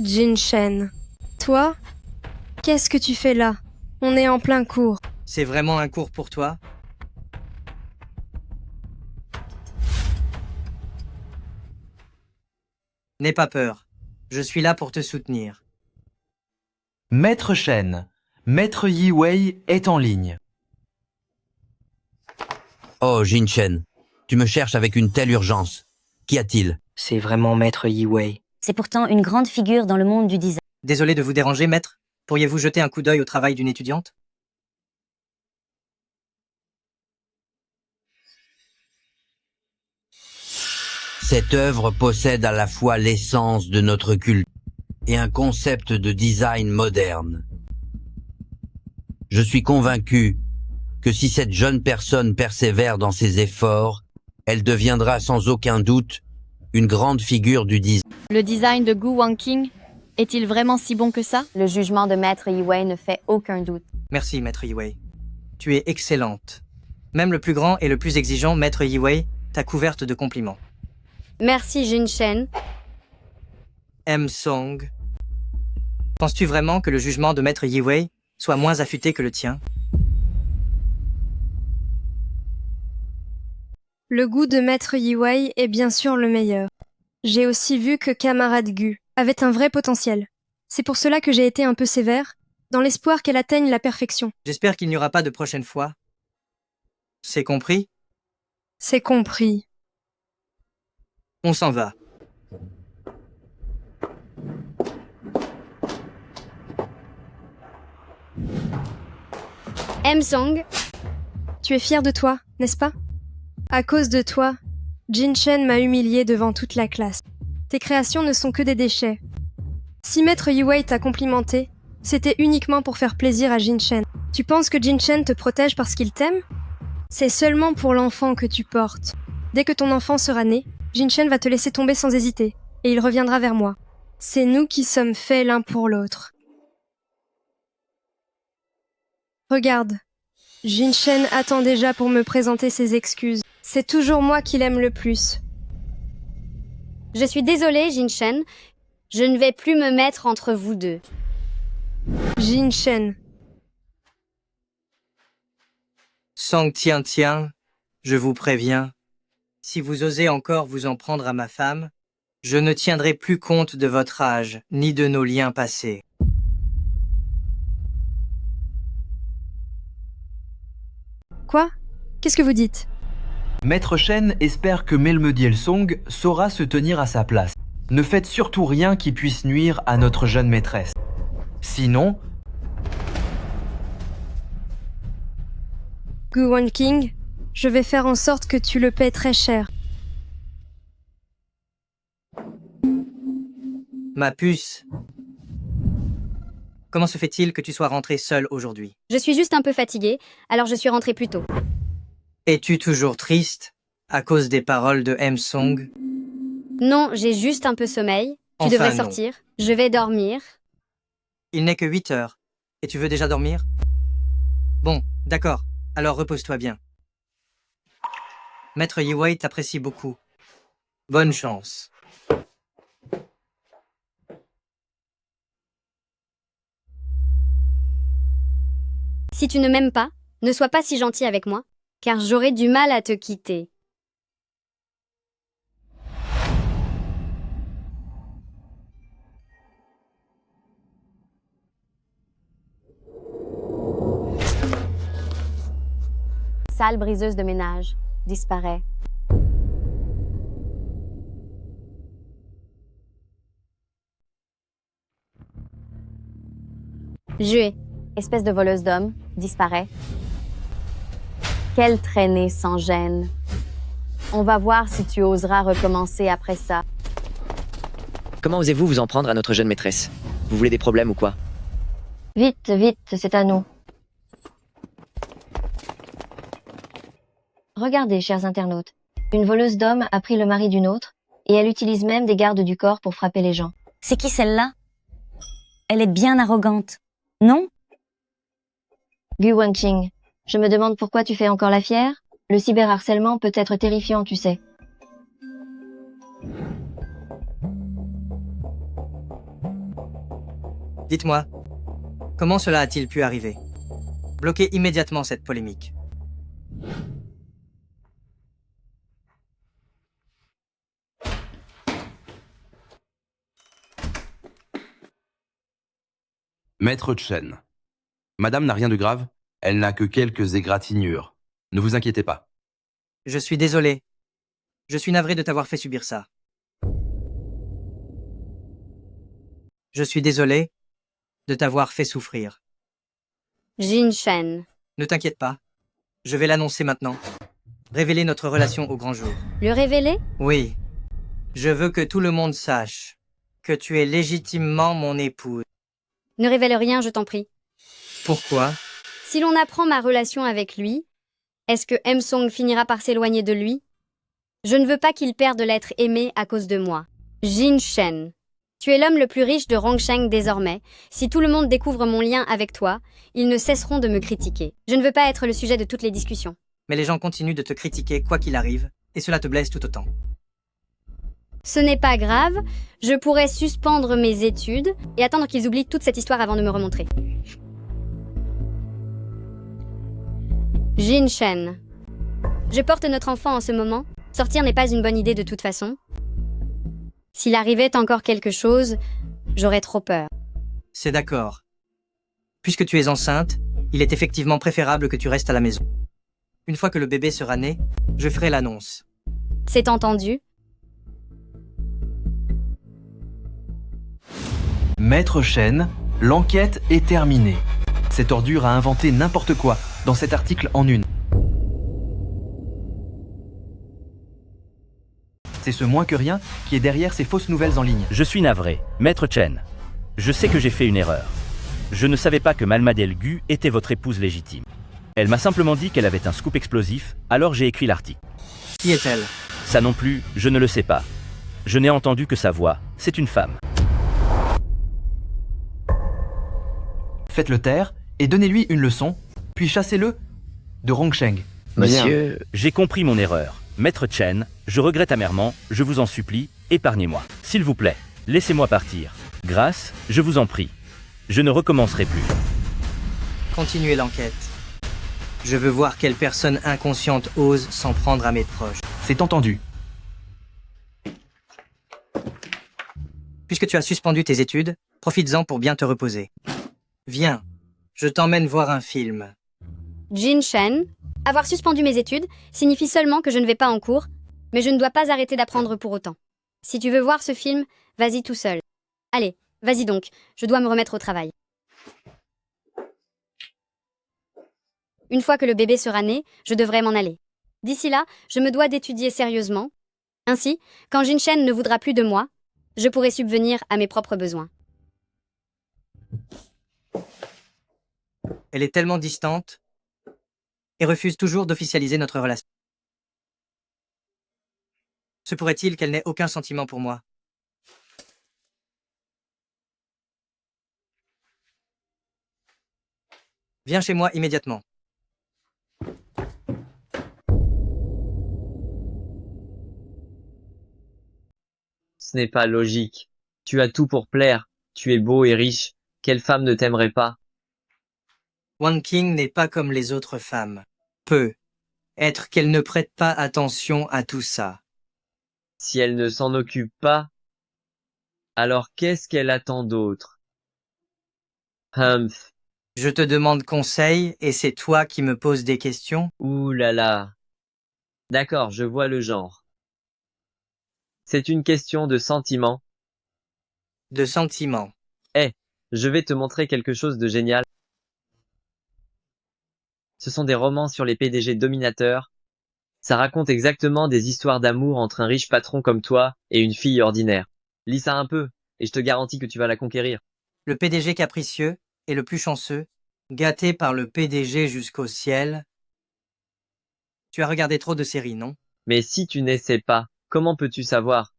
Jin-Chen. Toi? Qu'est-ce que tu fais là? On est en plein cours. C'est vraiment un cours pour toi? N'aie pas peur. Je suis là pour te soutenir. Maître Shen, Maître Yi Wei est en ligne. Oh, Jin-Chen, tu me cherches avec une telle urgence. Qu'y a-t-il? C'est vraiment Maître Yi Wei. C'est pourtant une grande figure dans le monde du design. Désolé de vous déranger, maître. Pourriez-vous jeter un coup d'œil au travail d'une étudiante? Cette œuvre possède à la fois l'essence de notre culte et un concept de design moderne. Je suis convaincu que si cette jeune personne persévère dans ses efforts, elle deviendra sans aucun doute une grande figure du design. Le design de Gu Wanqing est-il vraiment si bon que ça? Le jugement de Maître Yi Wei ne fait aucun doute. Merci, Maître Yi Wei. Tu es excellente. Même le plus grand et le plus exigeant, Maître Yi Wei, t'a couverte de compliments. Merci, Jin-Chen. M-Song. Penses-tu vraiment que le jugement de Maître Yi Wei soit moins affûté que le tien? Le goût de Maître Yi Wei est bien sûr le meilleur. J'ai aussi vu que camarade Gu avait un vrai potentiel. C'est pour cela que j'ai été un peu sévère, dans l'espoir qu'elle atteigne la perfection. J'espère qu'il n'y aura pas de prochaine fois. C'est compris? C'est compris. On s'en va. M-Song, Tu es fier de toi, n'est-ce pas? À cause de toi, Jin Shen m'a humilié devant toute la classe. Tes créations ne sont que des déchets. Si Maître Yuwei t'a complimenté, c'était uniquement pour faire plaisir à Jin Shen. Tu penses que Jin Shen te protège parce qu'il t'aime? C'est seulement pour l'enfant que tu portes. Dès que ton enfant sera né, Jin Shen va te laisser tomber sans hésiter, et il reviendra vers moi. C'est nous qui sommes faits l'un pour l'autre. Regarde, Jin Shen attend déjà pour me présenter ses excuses. C'est toujours moi qui l'aime le plus. je suis désolée, Jin Shen. Je ne vais plus me mettre entre vous deux. Jin Shen. Song Tian, je vous préviens, si vous osez encore vous en prendre à ma femme, je ne tiendrai plus compte de votre âge, ni de nos liens passés. Quoi? Qu'est-ce que vous dites? Maître Shen espère que Melmediel Song saura se tenir à sa place. Ne faites surtout rien qui puisse nuire à notre jeune maîtresse. Sinon, Gu Wanqing, je vais faire en sorte que tu le paies très cher. Ma puce, comment se fait-il que tu sois rentrée seule aujourd'hui? Je suis juste un peu fatiguée, alors je suis rentrée plus tôt. Es-tu toujours triste à cause des paroles de M-Song? Non, j'ai juste un peu sommeil. Tu Enfin, devrais non. sortir. Je vais dormir. Il n'est que 8 heures. Et tu veux déjà dormir? Bon, d'accord. Alors repose-toi bien. Maître Yuwei t'apprécie beaucoup. Bonne chance. Si tu ne m'aimes pas, ne sois pas si gentil avec moi, car j'aurai du mal à te quitter. Sale briseuse de ménage. Disparaît. Jué. Espèce de voleuse d'hommes. Disparaît. Quelle traînée sans gêne. On va voir si tu oseras recommencer après ça. Comment osez-vous vous en prendre à notre jeune maîtresse? Vous voulez des problèmes ou quoi? Vite, vite, c'est à nous. Regardez, chers internautes. Une voleuse d'hommes a pris le mari d'une autre, et elle utilise même des gardes du corps pour frapper les gens. C'est qui celle-là? Elle est bien arrogante, non? Gu Wanqing, je me demande pourquoi tu fais encore la fière. Le cyberharcèlement peut être terrifiant, tu sais. Dites-moi, comment cela a-t-il pu arriver? Bloquez immédiatement cette polémique. Maître Chen. Madame n'a rien de grave, elle n'a que quelques égratignures. Ne vous inquiétez pas. Je suis désolé. Je suis navré de t'avoir fait subir ça. Je suis désolé de t'avoir fait souffrir. Jin Shen. Ne t'inquiète pas. Je vais l'annoncer maintenant. Révéler notre relation au grand jour. Le révéler? Oui. Je veux que tout le monde sache que tu es légitimement mon épouse. Ne révèle rien, je t'en prie. Pourquoi? Si l'on apprend ma relation avec lui, est-ce que M-Song finira par s'éloigner de lui? Je ne veux pas qu'il perde l'être aimé à cause de moi. Jin Shen. Tu es l'homme le plus riche de Rongsheng désormais. Si tout le monde découvre mon lien avec toi, ils ne cesseront de me critiquer. Je ne veux pas être le sujet de toutes les discussions. Mais les gens continuent de te critiquer quoi qu'il arrive, et cela te blesse tout autant. Ce n'est pas grave, je pourrais suspendre mes études et attendre qu'ils oublient toute cette histoire avant de me remontrer. Jin Shen. Je porte notre enfant en ce moment. Sortir n'est pas une bonne idée de toute façon. S'il arrivait encore quelque chose, j'aurais trop peur. C'est d'accord. Puisque tu es enceinte, il est effectivement préférable que tu restes à la maison. Une fois que le bébé sera né, je ferai l'annonce. C'est entendu. Maître Shen, l'enquête est terminée. Cette ordure a inventé n'importe quoi. dans cet article en une. C'est ce moins que rien qui est derrière ces fausses nouvelles en ligne. Je suis navré, Maître Chen. Je sais que j'ai fait une erreur. Je ne savais pas que Malmadel Gu était votre épouse légitime. Elle m'a simplement dit qu'elle avait un scoop explosif, alors j'ai écrit l'article. Qui est-elle? Ça non plus, je ne le sais pas. Je n'ai entendu que sa voix, c'est une femme. Faites-le taire et donnez-lui une leçon, puis chassez-le de Rongsheng. Monsieur, j'ai compris mon erreur. Maître Chen, je regrette amèrement, je vous en supplie, épargnez-moi. S'il vous plaît, laissez-moi partir. Grâce, je vous en prie. Je ne recommencerai plus. Continuez l'enquête. Je veux voir quelle personne inconsciente ose s'en prendre à mes proches. C'est entendu. Puisque tu as suspendu tes études, profites-en pour bien te reposer. Viens, je t'emmène voir un film. Jin Shen, avoir suspendu mes études signifie seulement que je ne vais pas en cours, mais je ne dois pas arrêter d'apprendre pour autant. Si tu veux voir ce film, vas-y tout seul. Allez, vas-y donc, je dois me remettre au travail. Une fois que le bébé sera né, je devrais m'en aller. D'ici là, je me dois d'étudier sérieusement. Ainsi, quand Jin Shen ne voudra plus de moi, je pourrai subvenir à mes propres besoins. Elle est tellement distante et refuse toujours d'officialiser notre relation. Se pourrait-il qu'elle n'ait aucun sentiment pour moi? Viens chez moi immédiatement. Ce n'est pas logique. Tu as tout pour plaire. Tu es beau et riche. Quelle femme ne t'aimerait pas? Wang Qing n'est pas comme les autres femmes. Peut être qu'elle ne prête pas attention à tout ça. Si elle ne s'en occupe pas, alors qu'est-ce qu'elle attend d'autre? Humph. Je te demande conseil et c'est toi qui me poses des questions? Ouh là là. D'accord, je vois le genre. C'est une question de sentiment. De sentiment. Je vais te montrer quelque chose de génial. Ce sont des romans sur les PDG dominateurs. Ça raconte exactement des histoires d'amour entre un riche patron comme toi et une fille ordinaire. Lis ça un peu, et je te garantis que tu vas la conquérir. Le PDG capricieux est le plus chanceux, gâté par le PDG jusqu'au ciel. Tu as regardé trop de séries, non? Mais si tu n'essaies pas, comment peux-tu savoir?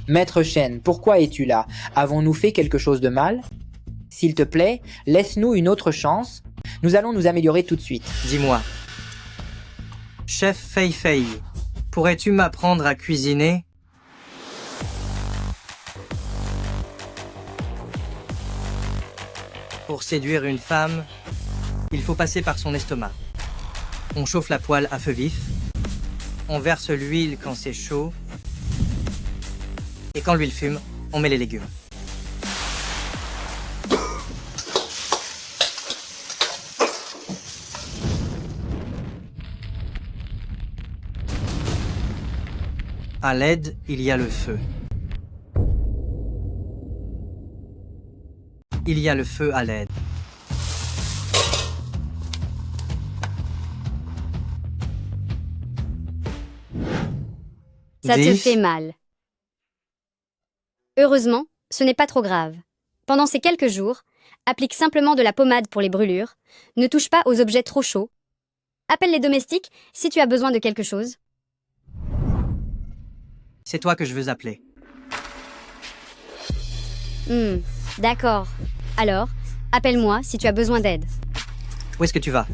Maître Chen, pourquoi es-tu là? Avons-nous fait quelque chose de mal? S'il te plaît, laisse-nous une autre chance. Nous allons nous améliorer tout de suite. Dis-moi. Chef Fei Fei, pourrais-tu m'apprendre à cuisiner? Pour séduire une femme, il faut passer par son estomac. On chauffe la poêle à feu vif. On verse l'huile quand c'est chaud. Et quand l'huile fume, on met les légumes. À l'aide, il y a le feu. Il y a le feu à l'aide. Ça te fait mal. Heureusement, ce n'est pas trop grave. Pendant ces quelques jours, applique simplement de la pommade pour les brûlures, ne touche pas aux objets trop chauds. Appelle les domestiques si tu as besoin de quelque chose. C'est toi que je veux appeler. D'accord. Alors, appelle-moi si tu as besoin d'aide. Où est-ce que tu vas?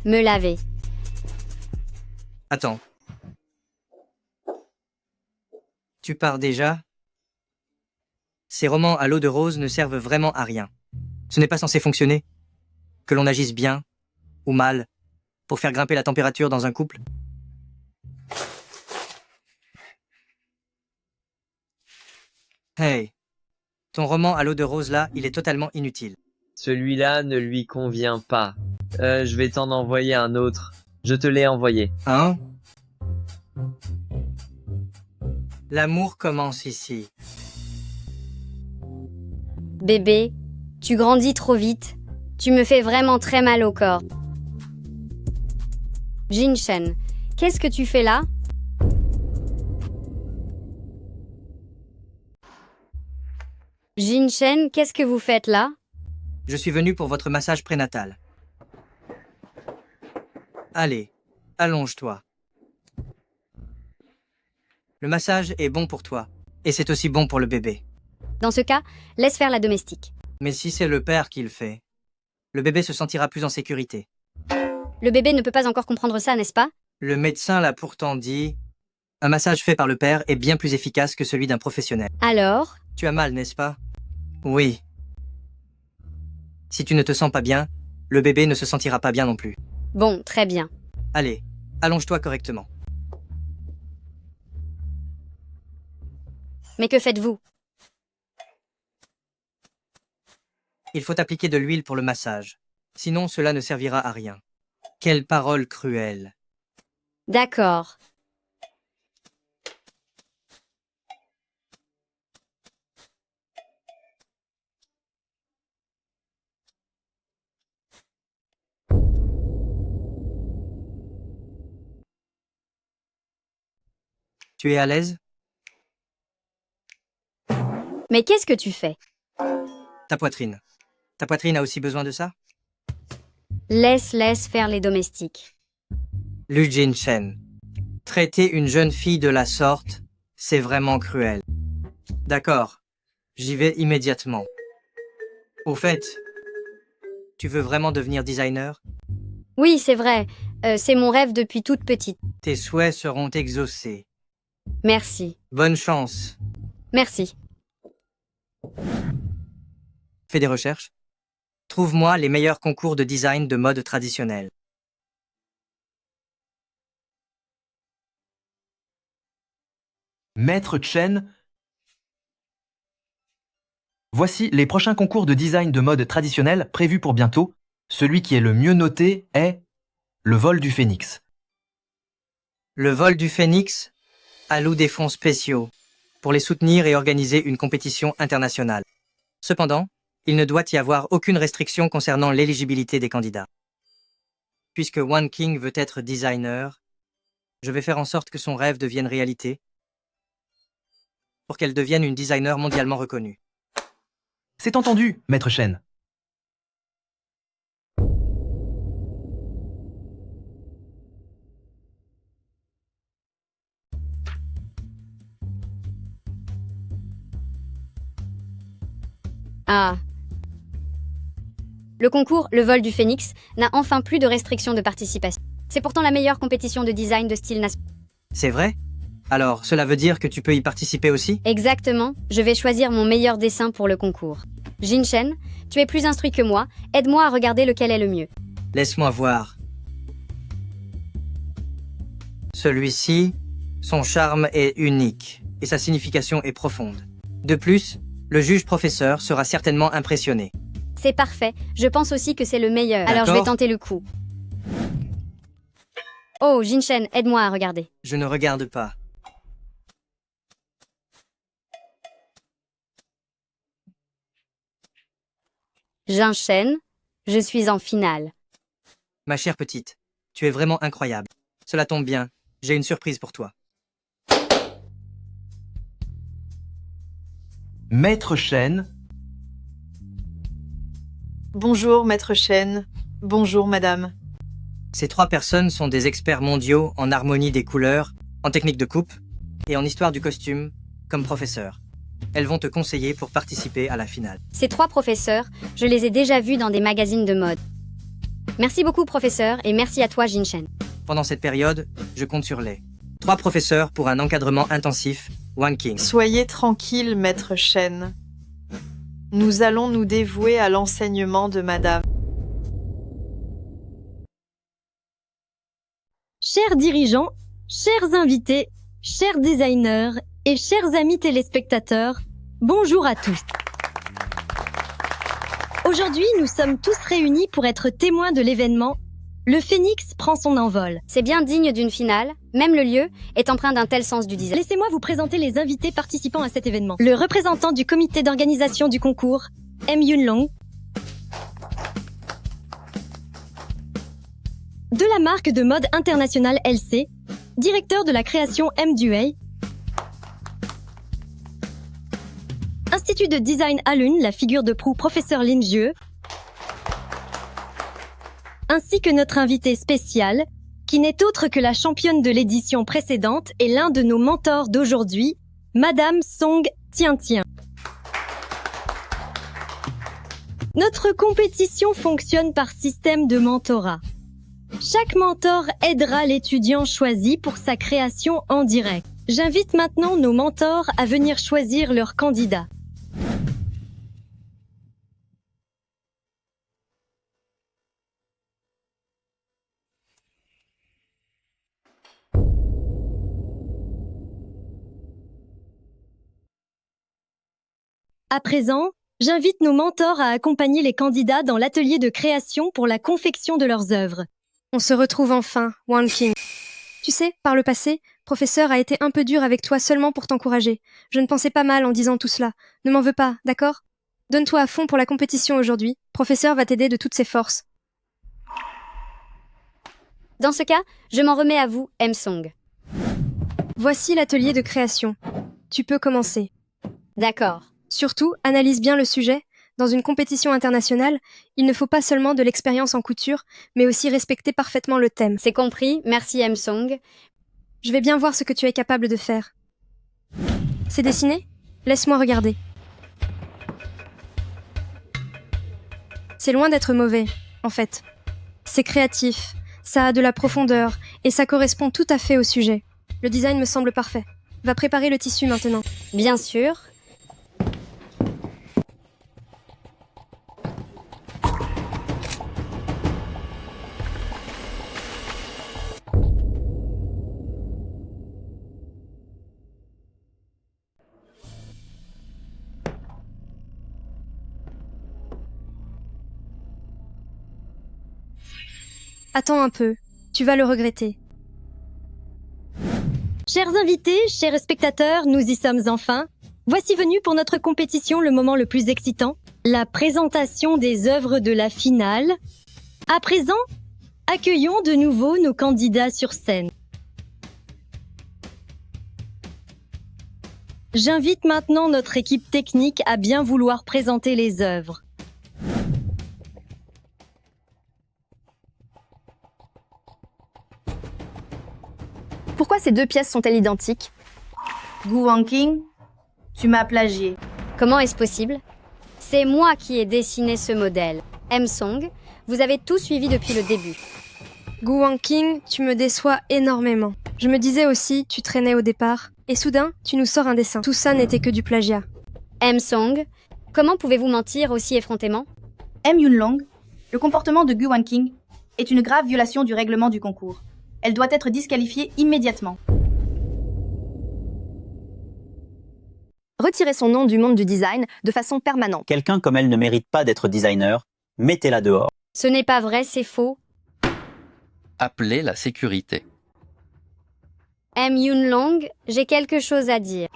Me laver. Attends. Tu pars déjà? Ces romans à l'eau de rose ne servent vraiment à rien. Ce n'est pas censé fonctionner. Que l'on agisse bien ou mal pour faire grimper la température dans un couple. Hey, ton roman à l'eau de rose là, il est totalement inutile. Celui-là ne lui convient pas. Je vais t'en envoyer un autre. Je te l'ai envoyé. Hein? L'amour commence ici. Bébé, tu grandis trop vite. Tu me fais vraiment très mal au corps. Jin-Shen, qu'est-ce que tu fais là? Jin-Shen, qu'est-ce que vous faites là? Je suis venu pour votre massage prénatal. Allez, allonge-toi. Le massage est bon pour toi, et c'est aussi bon pour le bébé. Dans ce cas, laisse faire la domestique. Mais si c'est le père qui le fait, le bébé se sentira plus en sécurité. Le bébé ne peut pas encore comprendre ça, n'est-ce pas? Le médecin l'a pourtant dit. Un massage fait par le père est bien plus efficace que celui d'un professionnel. Alors? Tu as mal, n'est-ce pas? Oui. Si tu ne te sens pas bien, le bébé ne se sentira pas bien non plus. Bon, très bien. Allez, allonge-toi correctement. Mais que faites-vous? Il faut appliquer de l'huile pour le massage. Sinon, cela ne servira à rien. Quelle parole cruelle. D'accord. Tu es à l'aise? Mais qu'est-ce que tu fais? Ta poitrine. Ta poitrine a aussi besoin de ça? Laisse faire les domestiques. Lu Jin-Shen. Traiter une jeune fille de la sorte, c'est vraiment cruel. D'accord. J'y vais immédiatement. Au fait, tu veux vraiment devenir designer? Oui, c'est vrai. C'est mon rêve depuis toute petite. Tes souhaits seront exaucés. Merci. Bonne chance. Merci. Fais des recherches. Trouve-moi les meilleurs concours de design de mode traditionnel. Maître Chen, voici les prochains concours de design de mode traditionnel prévus pour bientôt. Celui qui est le mieux noté est le vol du phénix. Le vol du phénix alloue des fonds spéciaux pour les soutenir et organiser une compétition internationale. Cependant, il ne doit y avoir aucune restriction concernant l'éligibilité des candidats. Puisque Wan King veut être designer, je vais faire en sorte que son rêve devienne réalité pour qu'elle devienne une designer mondialement reconnue. C'est entendu, Maître Chen. Ah. Le concours Le vol du phénix n'a enfin plus de restrictions de participation. C'est pourtant la meilleure compétition de design de style national. C'est vrai? Alors, cela veut dire que tu peux y participer aussi? Exactement. Je vais choisir mon meilleur dessin pour le concours. Jin-Shen, tu es plus instruit que moi. Aide-moi à regarder lequel est le mieux. Laisse-moi voir. Celui-ci, son charme est unique et sa signification est profonde. De plus, le juge professeur sera certainement impressionné. C'est parfait. Je pense aussi que c'est le meilleur. Alors je vais tenter le coup. Oh, Jin-Shen, aide-moi à regarder. Je ne regarde pas. Jin-Shen, je suis en finale. Ma chère petite, tu es vraiment incroyable. Cela tombe bien, j'ai une surprise pour toi. Maître Chen. Bonjour, Maître Chen. Bonjour, madame. Ces trois personnes sont des experts mondiaux en harmonie des couleurs, en technique de coupe et en histoire du costume, comme professeurs. Elles vont te conseiller pour participer à la finale. Ces trois professeurs, je les ai déjà vus dans des magazines de mode. Merci beaucoup, professeur, et merci à toi, Jin-Shen. Pendant cette période, je compte sur les 3 professeurs pour un encadrement intensif, Wan King. Soyez tranquille, Maître Chen. Nous allons nous dévouer à l'enseignement de madame. Chers dirigeants, chers invités, chers designers et chers amis téléspectateurs, bonjour à tous. Aujourd'hui, nous sommes tous réunis pour être témoins de l'événement. Le phénix prend son envol. C'est bien digne d'une finale, même le lieu est empreint d'un tel sens du design. Laissez-moi vous présenter les invités participant à cet événement. Le représentant du comité d'organisation du concours, M. Yunlong. De la marque de mode internationale LC, directeur de la création M. Duei. Institut de design Alun, la figure de proue professeur Lin Jue. Ainsi que notre invité spécial, qui n'est autre que la championne de l'édition précédente et l'un de nos mentors d'aujourd'hui, Madame Song Tiantian. Notre compétition fonctionne par système de mentorat. Chaque mentor aidera l'étudiant choisi pour sa création en direct. J'invite maintenant nos mentors à venir choisir leur candidat. À présent, j'invite nos mentors à accompagner les candidats dans l'atelier de création pour la confection de leurs œuvres. On se retrouve enfin, Wang King. Tu sais, par le passé, professeur a été un peu dur avec toi seulement pour t'encourager. Je ne pensais pas mal en disant tout cela. Ne m'en veux pas, d'accord? Donne-toi à fond pour la compétition aujourd'hui. Professeur va t'aider de toutes ses forces. Dans ce cas, je m'en remets à vous, M. Song. Voici l'atelier de création. Tu peux commencer. D'accord. Surtout, analyse bien le sujet. Dans une compétition internationale, il ne faut pas seulement de l'expérience en couture, mais aussi respecter parfaitement le thème. C'est compris, merci M. Song. Je vais bien voir ce que tu es capable de faire. C'est dessiné? Laisse-moi regarder. C'est loin d'être mauvais, en fait. C'est créatif, ça a de la profondeur, et ça correspond tout à fait au sujet. Le design me semble parfait. Va préparer le tissu maintenant. Bien sûr. Attends un peu, tu vas le regretter. Chers invités, chers spectateurs, nous y sommes enfin. Voici venu pour notre compétition le moment le plus excitant, la présentation des œuvres de la finale. À présent, accueillons de nouveau nos candidats sur scène. J'invite maintenant notre équipe technique à bien vouloir présenter les œuvres. Pourquoi ces deux pièces sont-elles identiques? Gu Wanqing, tu m'as plagié. Comment est-ce possible? C'est moi qui ai dessiné ce modèle. M. Song, vous avez tout suivi depuis le début. Gu Wanqing, tu me déçois énormément. Je me disais aussi, tu traînais au départ, et soudain, tu nous sors un dessin. Tout ça n'était que du plagiat. M. Song, comment pouvez-vous mentir aussi effrontément? M. Yunlong, le comportement de Gu Wanqing est une grave violation du règlement du concours. Elle doit être disqualifiée immédiatement. Retirez son nom du monde du design de façon permanente. Quelqu'un comme elle ne mérite pas d'être designer. Mettez-la dehors. Ce n'est pas vrai, c'est faux. Appelez la sécurité. M. Yunlong, j'ai quelque chose à dire.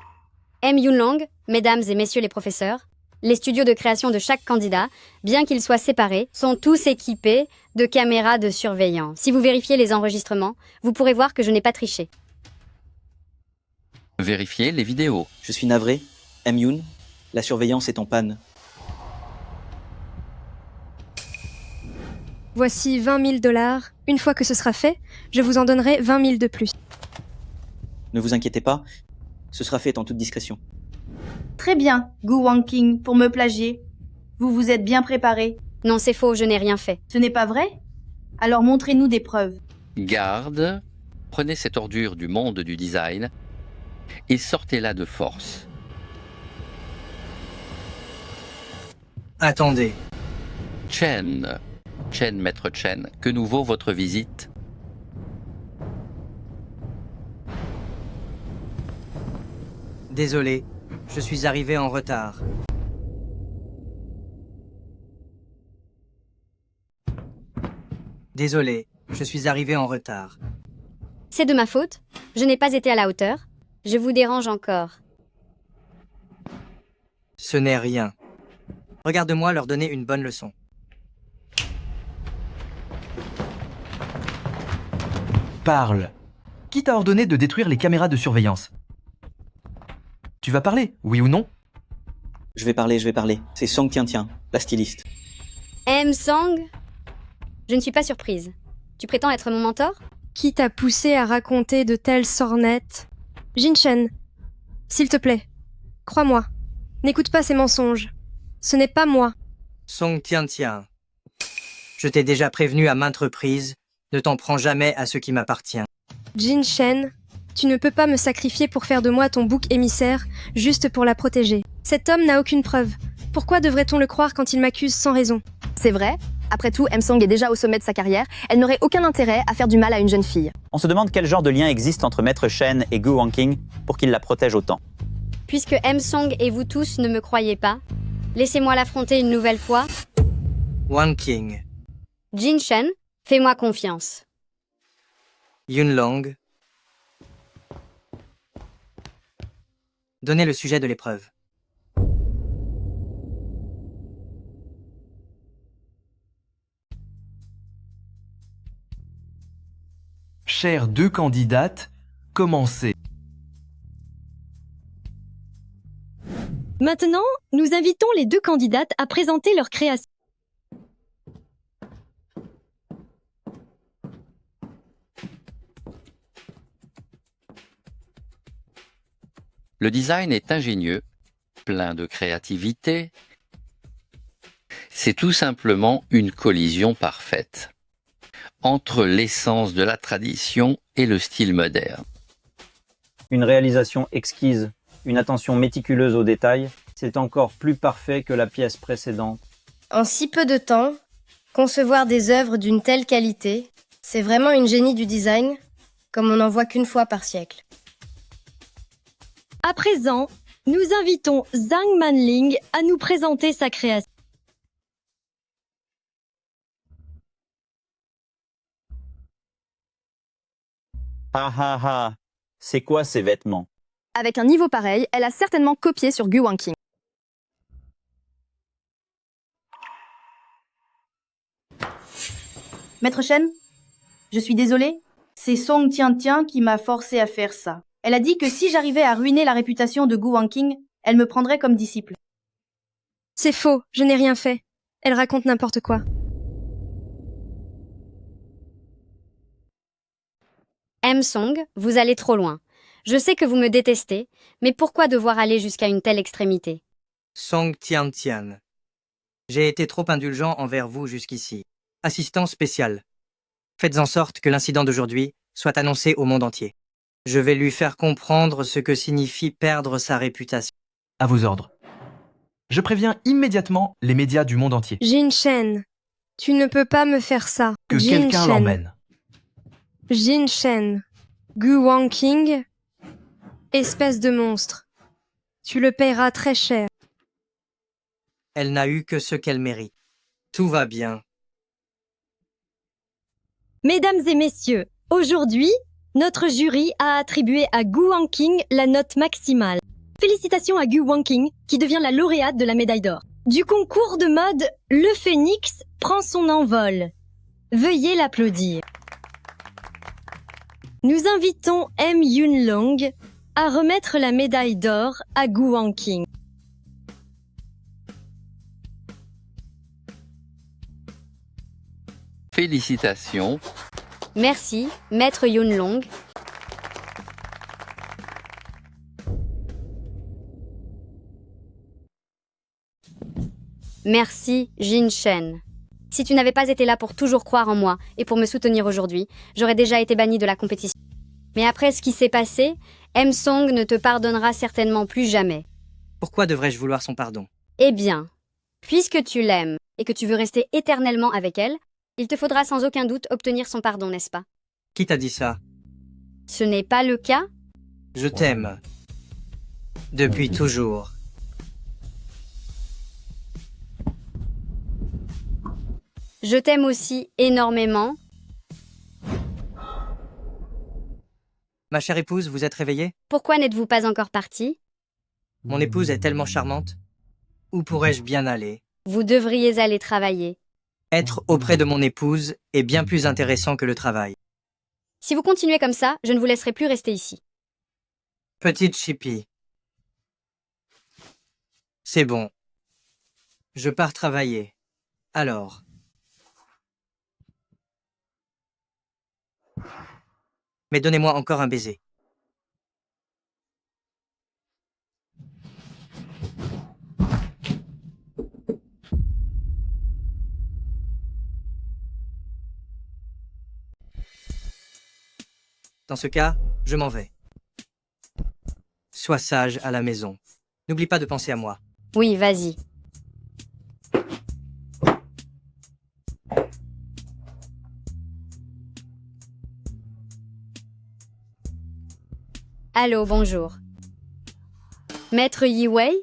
M. Yunlong, mesdames et messieurs les professeurs, les studios de création de chaque candidat, bien qu'ils soient séparés, sont tous équipés de caméras de surveillance. Si vous vérifiez les enregistrements, vous pourrez voir que je n'ai pas triché. Vérifiez les vidéos. Je suis navré. M-Yoon, la surveillance est en panne. Voici 20 000 $. Une fois que ce sera fait, je vous en donnerai 20 000 de plus. Ne vous inquiétez pas, ce sera fait en toute discrétion. Très bien, Gu Wanqing, pour me plagier. Vous vous êtes bien préparé. Non, c'est faux, je n'ai rien fait. Ce n'est pas vrai? Alors montrez-nous des preuves. Garde, prenez cette ordure du monde du design et sortez-la de force. Attendez. Chen, maître Chen, que nous vaut votre visite? Désolé, je suis arrivé en retard. Désolé, je suis arrivé en retard. C'est de ma faute. Je n'ai pas été à la hauteur. Je vous dérange encore. Ce n'est rien. Regarde-moi leur donner une bonne leçon. Parle. Qui t'a ordonné de détruire les caméras de surveillance? Tu vas parler, oui ou non? Je vais parler. C'est Song Tian, la styliste. M-Song? Je ne suis pas surprise. Tu prétends être mon mentor? Qui t'a poussé à raconter de telles sornettes? Jin-Shen, s'il te plaît, crois-moi, n'écoute pas ces mensonges. Ce n'est pas moi. Song Tian. Je t'ai déjà prévenu à maintes reprises, ne t'en prends jamais à ce qui m'appartient. Jin-Shen, tu ne peux pas me sacrifier pour faire de moi ton bouc émissaire, juste pour la protéger. Cet homme n'a aucune preuve. Pourquoi devrait-on le croire quand il m'accuse sans raison? C'est vrai. Après tout, M-Song est déjà au sommet de sa carrière. Elle n'aurait aucun intérêt à faire du mal à une jeune fille. On se demande quel genre de lien existe entre Maître Shen et Gu Wanqing pour qu'il la protège autant. Puisque M-Song et vous tous ne me croyez pas, laissez-moi l'affronter une nouvelle fois. Wanqing, Jin-Shen, fais-moi confiance. Yunlong. Donnez le sujet de l'épreuve. Chères deux candidates, commencez. Maintenant, nous invitons les deux candidates à présenter leur création. Le design est ingénieux, plein de créativité. C'est tout simplement une collision parfaite entre l'essence de la tradition et le style moderne. Une réalisation exquise, une attention méticuleuse aux détails, c'est encore plus parfait que la pièce précédente. En si peu de temps, concevoir des œuvres d'une telle qualité, c'est vraiment une génie du design, comme on n'en voit qu'une fois par siècle. À présent, nous invitons Zhang Manling à nous présenter sa création. C'est quoi ces vêtements? Avec un niveau pareil, elle a certainement copié sur Gu Wanqing. Maître Shen, je suis désolée, c'est Song Tian qui m'a forcé à faire ça. Elle a dit que si j'arrivais à ruiner la réputation de Gu Wanqing, elle me prendrait comme disciple. C'est faux, je n'ai rien fait. Elle raconte n'importe quoi. M-Song, vous allez trop loin. Je sais que vous me détestez, mais pourquoi devoir aller jusqu'à une telle extrémité? Song Tian. J'ai été trop indulgent envers vous jusqu'ici. Assistant spécial. Faites en sorte que l'incident d'aujourd'hui soit annoncé au monde entier. Je vais lui faire comprendre ce que signifie perdre sa réputation. À vos ordres. Je préviens immédiatement les médias du monde entier. Jin-Shen, tu ne peux pas me faire ça. Que quelqu'un l'emmène. Jin-Shen, Gu Wanqing, espèce de monstre. Tu le paieras très cher. Elle n'a eu que ce qu'elle mérite. Tout va bien. Mesdames et messieurs, aujourd'hui, notre jury a attribué à Gu Wanqing la note maximale. Félicitations à Gu Wanqing, qui devient la lauréate de la médaille d'or. Du concours de mode, le phénix prend son envol. Veuillez l'applaudir. Nous invitons M. Yunlong à remettre la médaille d'or à Gu Wanqing. Félicitations. Merci, Maître Yunlong. Merci, Jin-Shen. Si tu n'avais pas été là pour toujours croire en moi et pour me soutenir aujourd'hui, j'aurais déjà été banni de la compétition. Mais après ce qui s'est passé, M-Song ne te pardonnera certainement plus jamais. Pourquoi devrais-je vouloir son pardon? Eh bien, puisque tu l'aimes et que tu veux rester éternellement avec elle, il te faudra sans aucun doute obtenir son pardon, n'est-ce pas? Qui t'a dit ça? Ce n'est pas le cas? Je t'aime. Depuis toujours. Je t'aime aussi énormément. Ma chère épouse, vous êtes réveillée? Pourquoi n'êtes-vous pas encore partie? Mon épouse est tellement charmante. Où pourrais-je bien aller? Vous devriez aller travailler. Être auprès de mon épouse est bien plus intéressant que le travail. Si vous continuez comme ça, je ne vous laisserai plus rester ici. Petite Chippy. C'est bon. Je pars travailler. Alors. Mais donnez-moi encore un baiser. Dans ce cas, je m'en vais. Sois sage à la maison. N'oublie pas de penser à moi. Oui, vas-y. Allô, bonjour. Maître Yi Wei?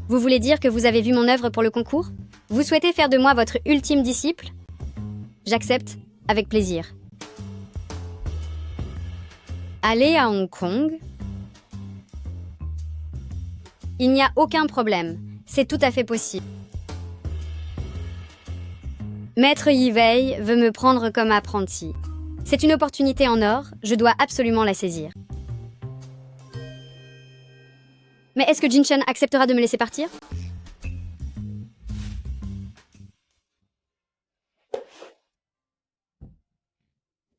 Vous voulez dire que vous avez vu mon œuvre pour le concours? Vous souhaitez faire de moi votre ultime disciple? J'accepte, avec plaisir. Aller à Hong Kong? Il n'y a aucun problème. C'est tout à fait possible. Maître Yi Wei veut me prendre comme apprenti. C'est une opportunité en or, je dois absolument la saisir. Mais est-ce que Jin Chen acceptera de me laisser partir?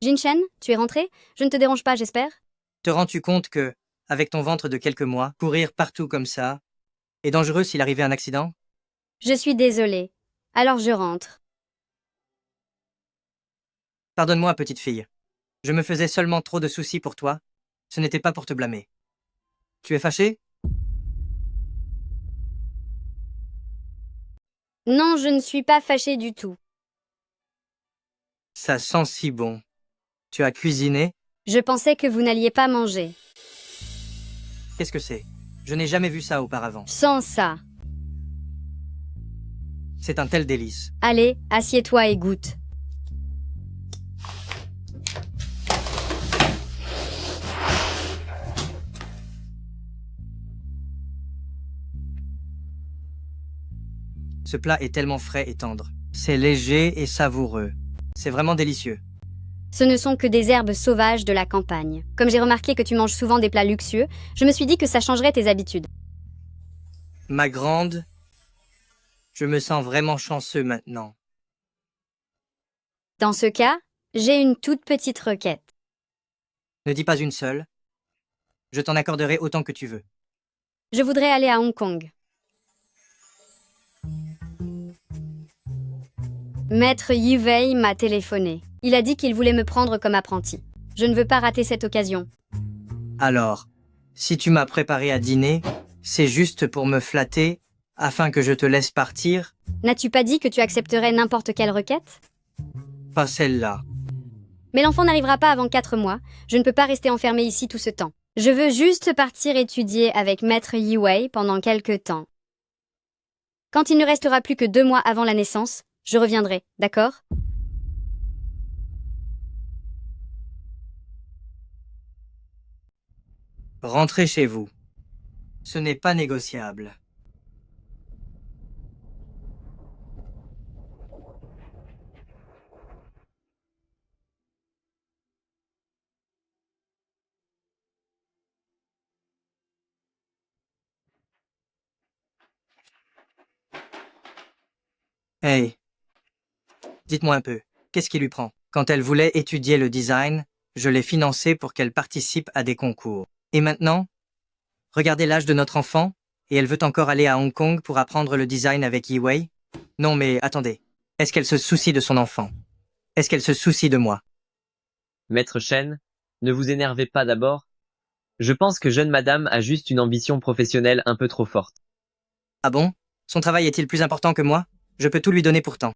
Jin Chen, tu es rentré? Je ne te dérange pas, j'espère? Te rends-tu compte que, avec ton ventre de quelques mois, courir partout comme ça est dangereux s'il arrivait un accident? Je suis désolée. Alors je rentre. Pardonne-moi, petite fille. Je me faisais seulement trop de soucis pour toi. Ce n'était pas pour te blâmer. Tu es fâchée? Non, je ne suis pas fâchée du tout. Ça sent si bon. Tu as cuisiné? Je pensais que vous n'alliez pas manger. Qu'est-ce que c'est? Je n'ai jamais vu ça auparavant. Sans ça. C'est un tel délice. Allez, assieds-toi et goûte. Ce plat est tellement frais et tendre. C'est léger et savoureux. C'est vraiment délicieux. Ce ne sont que des herbes sauvages de la campagne. Comme j'ai remarqué que tu manges souvent des plats luxueux, je me suis dit que ça changerait tes habitudes. Ma grande, je me sens vraiment chanceux maintenant. Dans ce cas, j'ai une toute petite requête. Ne dis pas une seule. Je t'en accorderai autant que tu veux. Je voudrais aller à Hong Kong. Maître Yi Wei m'a téléphoné. Il a dit qu'il voulait me prendre comme apprenti. Je ne veux pas rater cette occasion. Alors, si tu m'as préparé à dîner, c'est juste pour me flatter, afin que je te laisse partir? N'as-tu pas dit que tu accepterais n'importe quelle requête? Pas celle-là. Mais l'enfant n'arrivera pas avant 4 mois. Je ne peux pas rester enfermée ici tout ce temps. Je veux juste partir étudier avec Maître Yi Wei pendant quelque temps. Quand il ne restera plus que 2 mois avant la naissance, je reviendrai, d'accord? Rentrez chez vous. Ce n'est pas négociable. Hey, dites-moi un peu, qu'est-ce qui lui prend? Quand elle voulait étudier le design, je l'ai financée pour qu'elle participe à des concours. Et maintenant, regardez l'âge de notre enfant, et elle veut encore aller à Hong Kong pour apprendre le design avec Yi Wei? Non mais attendez, est-ce qu'elle se soucie de son enfant? Est-ce qu'elle se soucie de moi? Maître Chen, ne vous énervez pas d'abord. Je pense que jeune madame a juste une ambition professionnelle un peu trop forte. Ah bon? Son travail est-il plus important que moi? Je peux tout lui donner pourtant.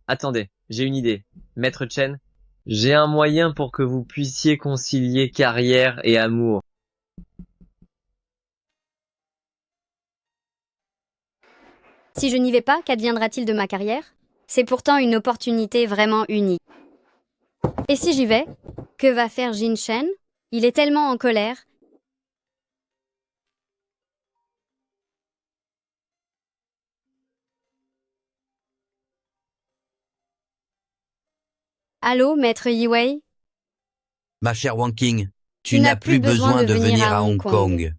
Attendez, j'ai une idée. Maître Chen, j'ai un moyen pour que vous puissiez concilier carrière et amour. Si je n'y vais pas, qu'adviendra-t-il de ma carrière? C'est pourtant une opportunité vraiment unique. Et si j'y vais, que va faire Jin Chen? Il est tellement en colère. Allô, maître Yiwei? Ma chère Wanking, tu n'as plus besoin de venir à Hong Kong.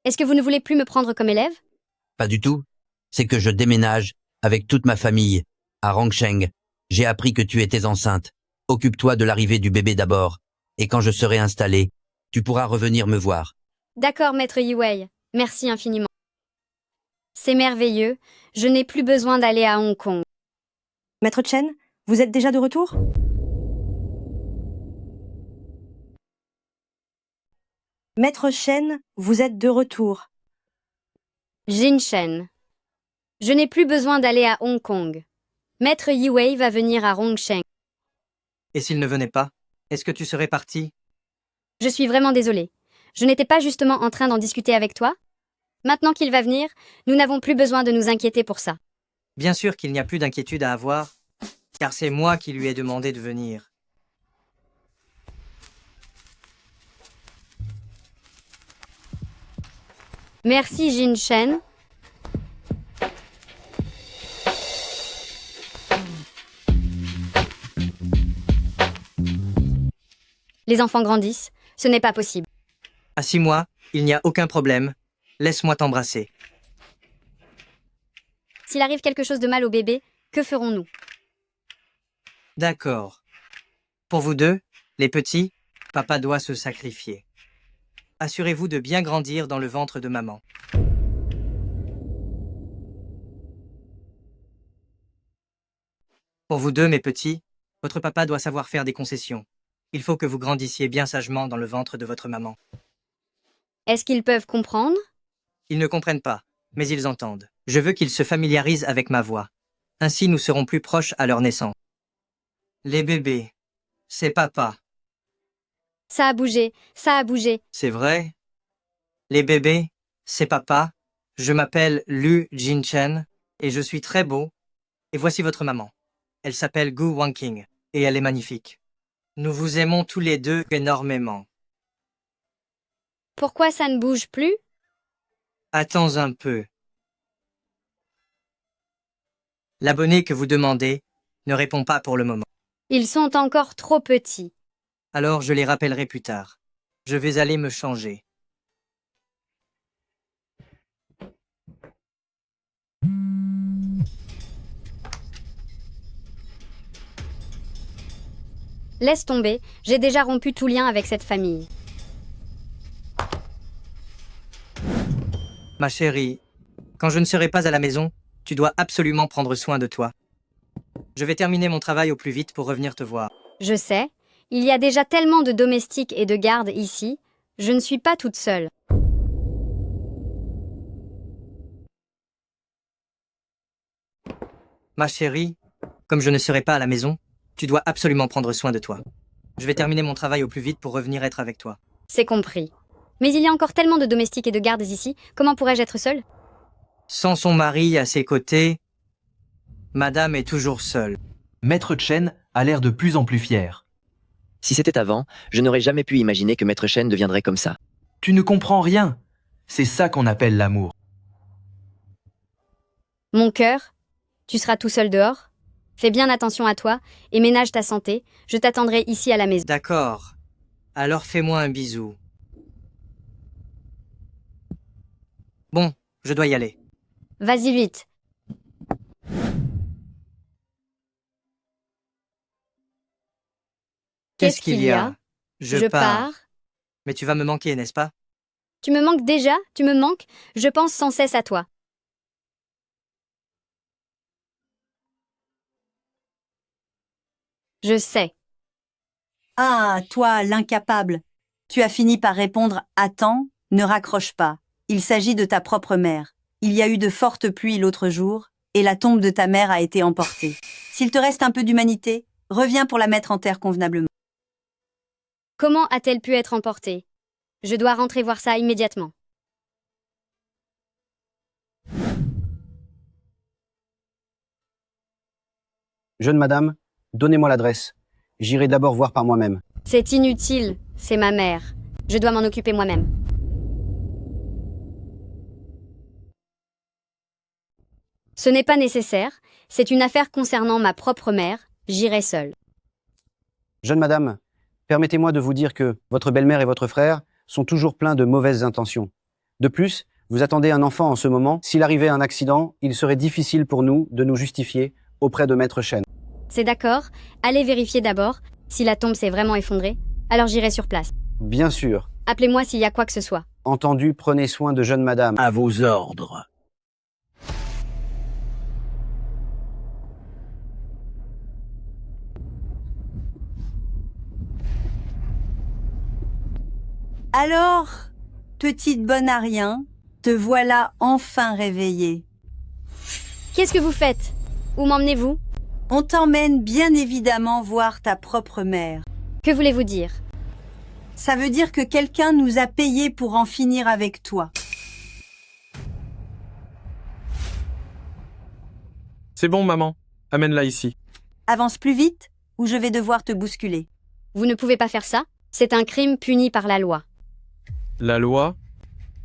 Est-ce que vous ne voulez plus me prendre comme élève? Pas du tout. C'est que je déménage avec toute ma famille à Rongsheng. J'ai appris que tu étais enceinte. Occupe-toi de l'arrivée du bébé d'abord. Et quand je serai installé, tu pourras revenir me voir. D'accord, maître Yiwei. Merci infiniment. C'est merveilleux. Je n'ai plus besoin d'aller à Hong Kong. Maître Chen, vous êtes déjà de retour? Maître Chen, vous êtes de retour. Jin Shen. Je n'ai plus besoin d'aller à Hong Kong. Maître Yiwei va venir à Rongsheng. Et s'il ne venait pas, est-ce que tu serais parti? Je suis vraiment désolée. Je n'étais pas justement en train d'en discuter avec toi? Maintenant qu'il va venir, nous n'avons plus besoin de nous inquiéter pour ça. Bien sûr qu'il n'y a plus d'inquiétude à avoir, car c'est moi qui lui ai demandé de venir. Merci Jin Shen. Les enfants grandissent, ce n'est pas possible. À 6 mois, il n'y a aucun problème. Laisse-moi t'embrasser. S'il arrive quelque chose de mal au bébé, que ferons-nous? D'accord. Pour vous deux, les petits, papa doit se sacrifier. Assurez-vous de bien grandir dans le ventre de maman. Pour vous deux, mes petits, votre papa doit savoir faire des concessions. Il faut que vous grandissiez bien sagement dans le ventre de votre maman. Est-ce qu'ils peuvent comprendre? Ils ne comprennent pas, mais ils entendent. Je veux qu'ils se familiarisent avec ma voix. Ainsi, nous serons plus proches à leur naissance. Les bébés, c'est papa. Ça a bougé, ça a bougé. C'est vrai? Les bébés, c'est papa. Je m'appelle Lu Jinchen et je suis très beau. Et voici votre maman. Elle s'appelle Gu Wanking et elle est magnifique. Nous vous aimons tous les deux énormément. Pourquoi ça ne bouge plus? Attends un peu. L'abonné que vous demandez ne répond pas pour le moment. Ils sont encore trop petits. Alors je les rappellerai plus tard. Je vais aller me changer. Laisse tomber, j'ai déjà rompu tout lien avec cette famille. Ma chérie, quand je ne serai pas à la maison, tu dois absolument prendre soin de toi. Je vais terminer mon travail au plus vite pour revenir te voir. Je sais, il y a déjà tellement de domestiques et de gardes ici, je ne suis pas toute seule. Ma chérie, comme je ne serai pas à la maison, tu dois absolument prendre soin de toi. Je vais terminer mon travail au plus vite pour revenir être avec toi. C'est compris. Mais il y a encore tellement de domestiques et de gardes ici, comment pourrais-je être seule? Sans son mari à ses côtés, madame est toujours seule. Maître Chen a l'air de plus en plus fier. Si c'était avant, je n'aurais jamais pu imaginer que Maître Chen deviendrait comme ça. Tu ne comprends rien. C'est ça qu'on appelle l'amour. Mon cœur, tu seras tout seul dehors? Fais bien attention à toi et ménage ta santé, je t'attendrai ici à la maison. D'accord. Alors fais-moi un bisou. Bon, je dois y aller. Vas-y vite. Qu'est-ce qu'il y a? Je pars. Mais tu vas me manquer, n'est-ce pas? Tu me manques déjà? Tu me manques? Je pense sans cesse à toi. Je sais. Ah, toi, l'incapable. Tu as fini par répondre « Attends, ne raccroche pas. Il s'agit de ta propre mère. Il y a eu de fortes pluies l'autre jour, et la tombe de ta mère a été emportée. S'il te reste un peu d'humanité, reviens pour la mettre en terre convenablement. » Comment a-t-elle pu être emportée? Je dois rentrer voir ça immédiatement. Jeune madame, donnez-moi l'adresse. J'irai d'abord voir par moi-même. C'est inutile, c'est ma mère. Je dois m'en occuper moi-même. Ce n'est pas nécessaire, c'est une affaire concernant ma propre mère, j'irai seule. Jeune madame, permettez-moi de vous dire que votre belle-mère et votre frère sont toujours pleins de mauvaises intentions. De plus, vous attendez un enfant en ce moment. S'il arrivait un accident, il serait difficile pour nous de nous justifier auprès de Maître Chen. C'est d'accord. Allez vérifier d'abord. Si la tombe s'est vraiment effondrée, alors j'irai sur place. Bien sûr. Appelez-moi s'il y a quoi que ce soit. Entendu, prenez soin de jeune madame. À vos ordres. Alors, petite bonne à rien, te voilà enfin réveillée. Qu'est-ce que vous faites? Où m'emmenez-vous? On t'emmène bien évidemment voir ta propre mère. Que voulez-vous dire? Ça veut dire que quelqu'un nous a payé pour en finir avec toi. C'est bon, maman. Amène-la ici. Avance plus vite ou je vais devoir te bousculer. Vous ne pouvez pas faire ça. C'est un crime puni par la loi. La loi?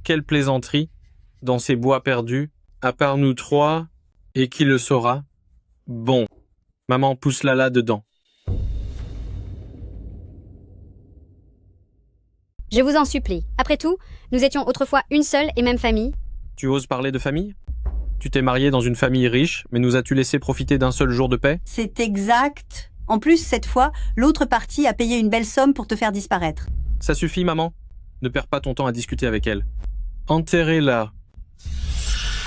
Quelle plaisanterie? Dans ces bois perdus, à part nous trois, et qui le saura? Bon. Maman, pousse-la là-dedans. Je vous en supplie. Après tout, nous étions autrefois une seule et même famille. Tu oses parler de famille? Tu t'es marié dans une famille riche, mais nous as-tu laissé profiter d'un seul jour de paix? C'est exact. En plus, cette fois, l'autre partie a payé une belle somme pour te faire disparaître. Ça suffit, maman. Ne perds pas ton temps à discuter avec elle. Enterrez-la.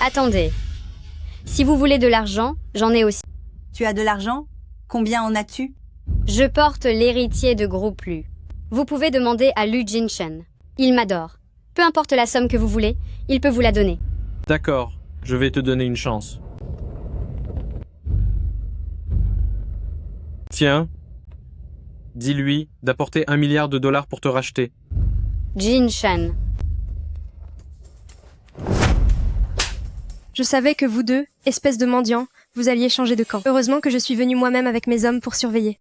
Attendez. Si vous voulez de l'argent, j'en ai aussi. Tu as de l'argent? Combien en as-tu? Je porte l'héritier de Groupe Lu. Vous pouvez demander à Lu Jinshen. Il m'adore. Peu importe la somme que vous voulez, il peut vous la donner. D'accord, je vais te donner une chance. Tiens, dis-lui d'apporter $1 milliard pour te racheter. Jinshen. Je savais que vous deux, espèce de mendiants, vous alliez changer de camp. Heureusement que je suis venue moi-même avec mes hommes pour surveiller.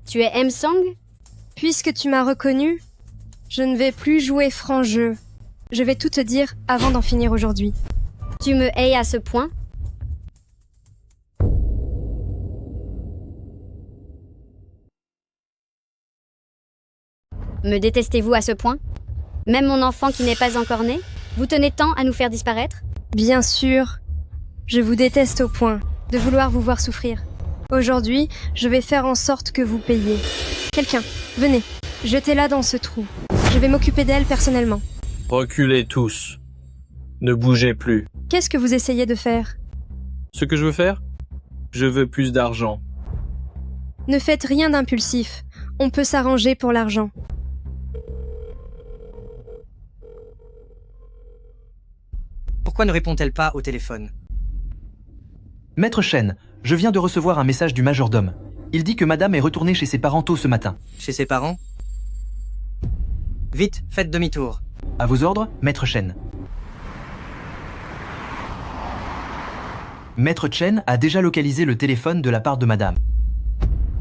Tu es M-Song? Puisque tu m'as reconnu, je ne vais plus jouer franc jeu. Je vais tout te dire avant d'en finir aujourd'hui. Tu me hais à ce point? Me détestez-vous à ce point? Même mon enfant qui n'est pas encore né? Vous tenez tant à nous faire disparaître? Bien sûr. Je vous déteste au point de vouloir vous voir souffrir. Aujourd'hui, je vais faire en sorte que vous payiez. Quelqu'un, venez, jetez-la dans ce trou. Je vais m'occuper d'elle personnellement. Reculez tous. Ne bougez plus. Qu'est-ce que vous essayez de faire? Ce que je veux faire? Je veux plus d'argent. Ne faites rien d'impulsif. On peut s'arranger pour l'argent. Pourquoi ne répond-elle pas au téléphone? Maître Chen, je viens de recevoir un message du majordome. Il dit que madame est retournée chez ses parents tôt ce matin. Chez ses parents? Vite, faites demi-tour. À vos ordres, Maître Chen. Maître Chen a déjà localisé le téléphone de la part de madame.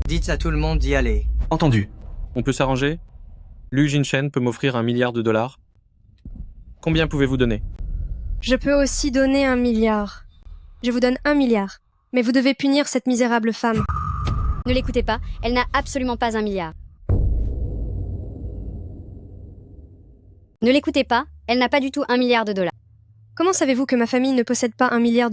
Dites à tout le monde d'y aller. Entendu. On peut s'arranger? Lu Jinshen peut m'offrir $1 milliard. Combien pouvez-vous donner? Je peux aussi donner 1 milliard. Je vous donne 1 milliard. Mais vous devez punir cette misérable femme. Ne l'écoutez pas, elle n'a absolument pas $1 milliard. Ne l'écoutez pas, elle n'a pas du tout $1 milliard. Comment savez-vous que ma famille ne possède pas $1 milliard?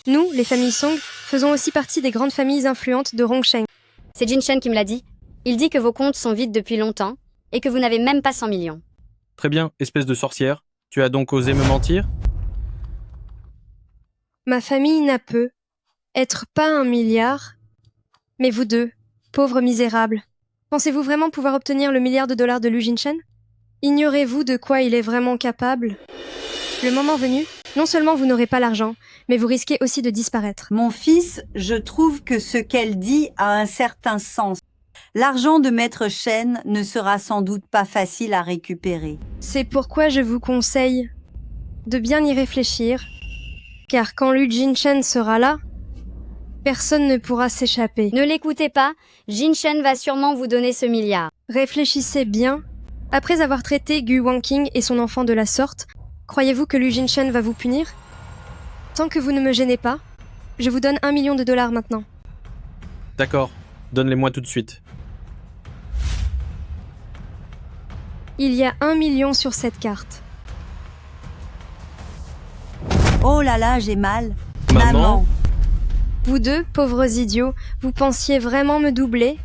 Nous, les familles Song, faisons aussi partie des grandes familles influentes de Rongsheng. C'est Jinshen qui me l'a dit. Il dit que vos comptes sont vides depuis longtemps et que vous n'avez même pas 100 millions. Très bien, espèce de sorcière. Tu as donc osé me mentir? Ma famille n'a peut être pas 1 milliard, mais vous deux, pauvres misérables, pensez-vous vraiment pouvoir obtenir le $1 milliard de Lu Jinshen? Ignorez-vous de quoi il est vraiment capable? Le moment venu, non seulement vous n'aurez pas l'argent, mais vous risquez aussi de disparaître. Mon fils, je trouve que ce qu'elle dit a un certain sens. L'argent de Maître Chen ne sera sans doute pas facile à récupérer. C'est pourquoi je vous conseille de bien y réfléchir, car quand Lu Jinshen sera là, personne ne pourra s'échapper. Ne l'écoutez pas, Jinshen va sûrement vous donner ce $1 milliard. Réfléchissez bien. Après avoir traité Gu Wanqing et son enfant de la sorte, croyez-vous que Lu Jinshen va vous punir? Tant que vous ne me gênez pas, je vous donne $1 million maintenant. D'accord, Donne-les-moi tout de suite. Il y a 1 million sur cette carte. Oh là là, j'ai mal. Maman. Vous deux, pauvres idiots, vous pensiez vraiment me doubler?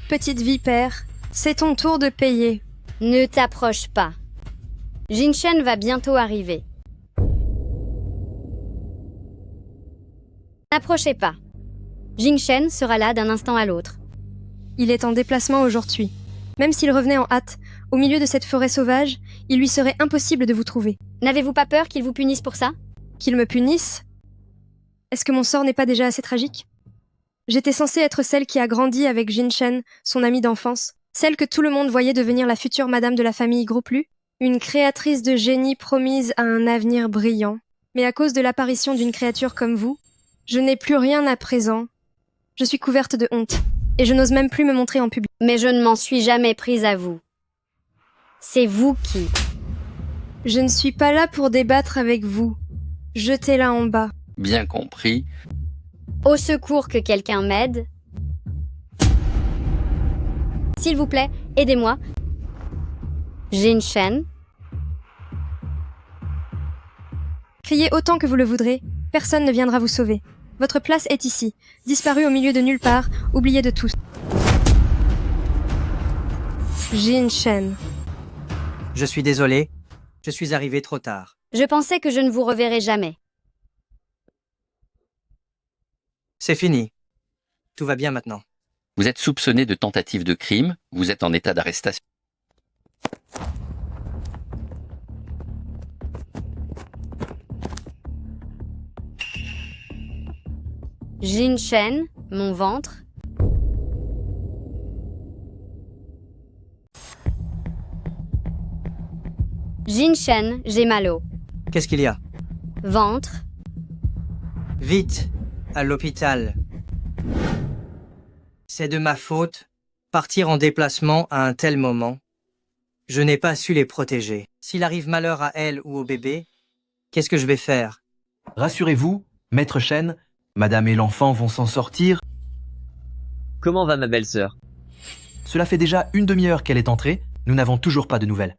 Petite vipère, c'est ton tour de payer. Ne t'approche pas. Jinshen va bientôt arriver. N'approchez pas. Jinshen sera là d'un instant à l'autre. Il est en déplacement aujourd'hui. Même s'il revenait en hâte, au milieu de cette forêt sauvage, il lui serait impossible de vous trouver. N'avez-vous pas peur qu'il vous punisse pour ça? Qu'il me punisse? Est-ce que mon sort n'est pas déjà assez tragique? J'étais censée être celle qui a grandi avec Jinshen, son amie d'enfance, celle que tout le monde voyait devenir la future madame de la famille Gros-Plu, une créatrice de génie promise à un avenir brillant. Mais à cause de l'apparition d'une créature comme vous, je n'ai plus rien à présent. Je suis couverte de honte, et je n'ose même plus me montrer en public. Mais je ne m'en suis jamais prise à vous. C'est vous qui... Je ne suis pas là pour débattre avec vous. Jetez-la en bas. Bien compris. Au secours, que quelqu'un m'aide. S'il vous plaît, aidez-moi. Jinshen. Criez autant que vous le voudrez, personne ne viendra vous sauver. Votre place est ici, disparue au milieu de nulle part, oubliée de tous. Jinshen. Je suis désolé, je suis arrivé trop tard. Je pensais que je ne vous reverrai jamais. C'est fini. Tout va bien maintenant. Vous êtes soupçonné de tentative de crime, vous êtes en état d'arrestation. Jinshen, mon ventre. Jinshen, j'ai mal au Qu'est-ce qu'il y a? ventre. Vite, à l'hôpital. C'est de ma faute. Partir en déplacement à un tel moment. Je n'ai pas su les protéger. S'il arrive malheur à elle ou au bébé, qu'est-ce que je vais faire? Rassurez-vous, Maître Chen, Madame et l'enfant vont s'en sortir. Comment va ma belle-sœur? Cela fait déjà une demi-heure qu'elle est entrée, nous n'avons toujours pas de nouvelles.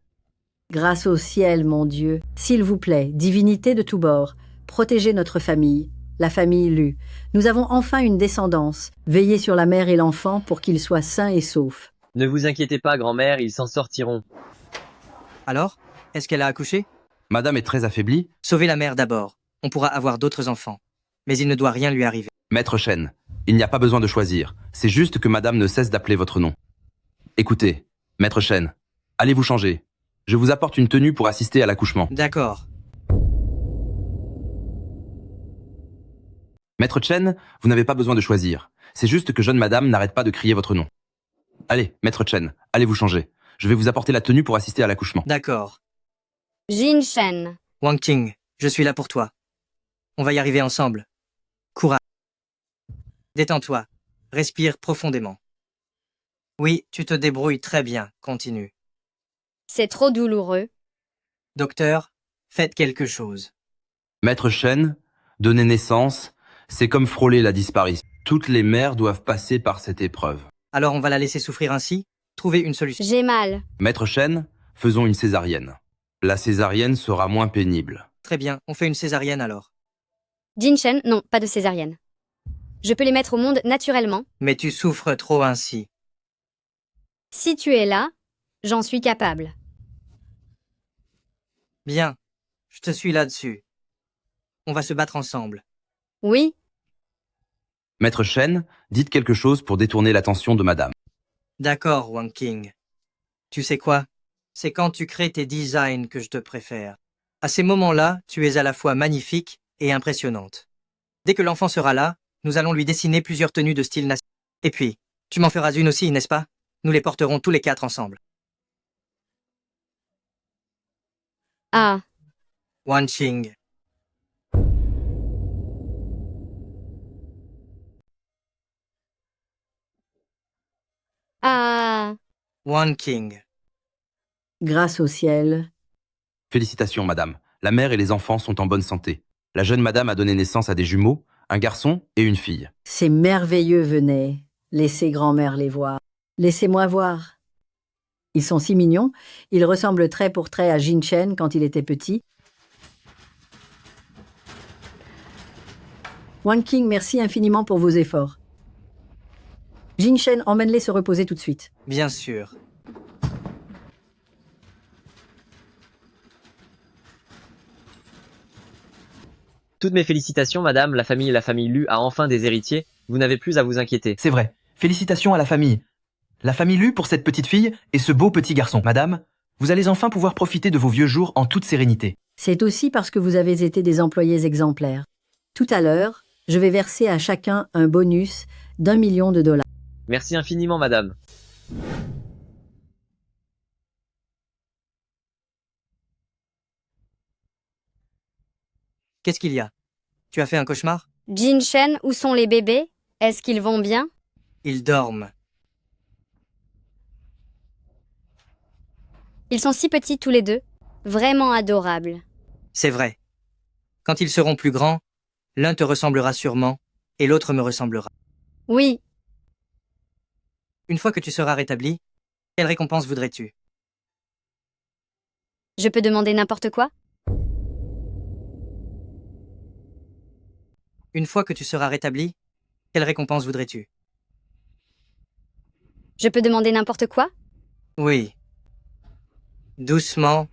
Grâce au ciel, mon Dieu, s'il vous plaît, divinité de tous bords, protégez notre famille, la famille Lu. Nous avons enfin une descendance. Veillez sur la mère et l'enfant pour qu'ils soient sains et saufs. Ne vous inquiétez pas, grand-mère, ils s'en sortiront. Alors, est-ce qu'elle a accouché? Madame est très affaiblie. Sauvez la mère d'abord. On pourra avoir d'autres enfants. Mais il ne doit rien lui arriver. Maître Chen, il n'y a pas besoin de choisir. C'est juste que Madame ne cesse d'appeler votre nom. Écoutez, Maître Chen, allez vous changer. Je vous apporte une tenue pour assister à l'accouchement. D'accord. Maître Chen, vous n'avez pas besoin de choisir. C'est juste que jeune Madame n'arrête pas de crier votre nom. Allez, Maître Chen, allez vous changer. Je vais vous apporter la tenue pour assister à l'accouchement. D'accord. Jinshen. Wang Qing, je suis là pour toi. On va y arriver ensemble. Courage. Détends-toi. Respire profondément. Oui, tu te débrouilles très bien. Continue. C'est trop douloureux. Docteur, faites quelque chose. Maître Chen, donner naissance, c'est comme frôler la disparition. Toutes les mères doivent passer par cette épreuve. Alors on va la laisser souffrir ainsi? Trouvez une solution. J'ai mal. Maître Chen, faisons une césarienne. La césarienne sera moins pénible. Très bien, on fait une césarienne alors. Jinshen, non, pas de césarienne. Je peux les mettre au monde naturellement. Mais tu souffres trop ainsi. Si tu es là, j'en suis capable. Bien, je te suis là-dessus. On va se battre ensemble. Oui. Maître Chen, dites quelque chose pour détourner l'attention de Madame. D'accord, Wang Qing. Tu sais quoi? C'est quand tu crées tes designs que je te préfère. À ces moments-là, tu es à la fois magnifique et impressionnante. Dès que l'enfant sera là, nous allons lui dessiner plusieurs tenues de style national. Et puis, tu m'en feras une aussi, n'est-ce pas? Nous les porterons tous les 4 ensemble. Ah. Wang Qing. Ah. Wang Qing. Grâce au ciel. Félicitations, Madame. La mère et les enfants sont en bonne santé. La jeune Madame a donné naissance à des jumeaux, un garçon et une fille. C'est merveilleux, venez. Laissez grand-mère les voir. Laissez-moi voir. Ils sont si mignons. Ils ressemblent trait pour trait à Jin Chen quand il était petit. Wan King, merci infiniment pour vos efforts. Jin Chen, emmène-les se reposer tout de suite. Bien sûr. Toutes mes félicitations, madame, la famille Lu a enfin des héritiers, vous n'avez plus à vous inquiéter. C'est vrai. Félicitations à la famille. La famille Lu pour cette petite fille et ce beau petit garçon. Madame, vous allez enfin pouvoir profiter de vos vieux jours en toute sérénité. C'est aussi parce que vous avez été des employés exemplaires. Tout à l'heure, je vais verser à chacun un bonus d'1 million de dollars. Merci infiniment, madame. Qu'est-ce qu'il y a? Tu as fait un cauchemar? Jin Chen, où sont les bébés? Est-ce qu'ils vont bien? Ils dorment. Ils sont si petits tous les deux. Vraiment adorables. C'est vrai. Quand ils seront plus grands, l'un te ressemblera sûrement et l'autre me ressemblera. Oui. Une fois que tu seras rétabli, quelle récompense voudrais-tu? Je peux demander n'importe quoi? Une fois que tu seras rétabli, quelle récompense voudrais-tu? Je peux demander n'importe quoi? Oui. Doucement.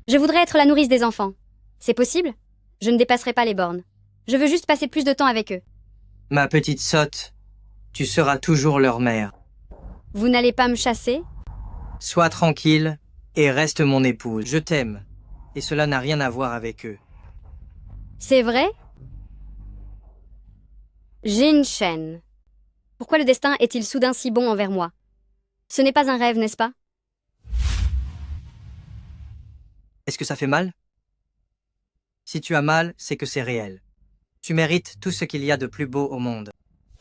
Je voudrais être la nourrice des enfants. C'est possible? Je ne dépasserai pas les bornes. Je veux juste passer plus de temps avec eux. Ma petite sotte, tu seras toujours leur mère. Vous n'allez pas me chasser? Sois tranquille et reste mon épouse. Je t'aime. Et cela n'a rien à voir avec eux. C'est vrai? Jin Chen. Pourquoi le destin est-il soudain si bon envers moi? Ce n'est pas un rêve, n'est-ce pas? Est-ce que ça fait mal? Si tu as mal, c'est que c'est réel. Tu mérites tout ce qu'il y a de plus beau au monde.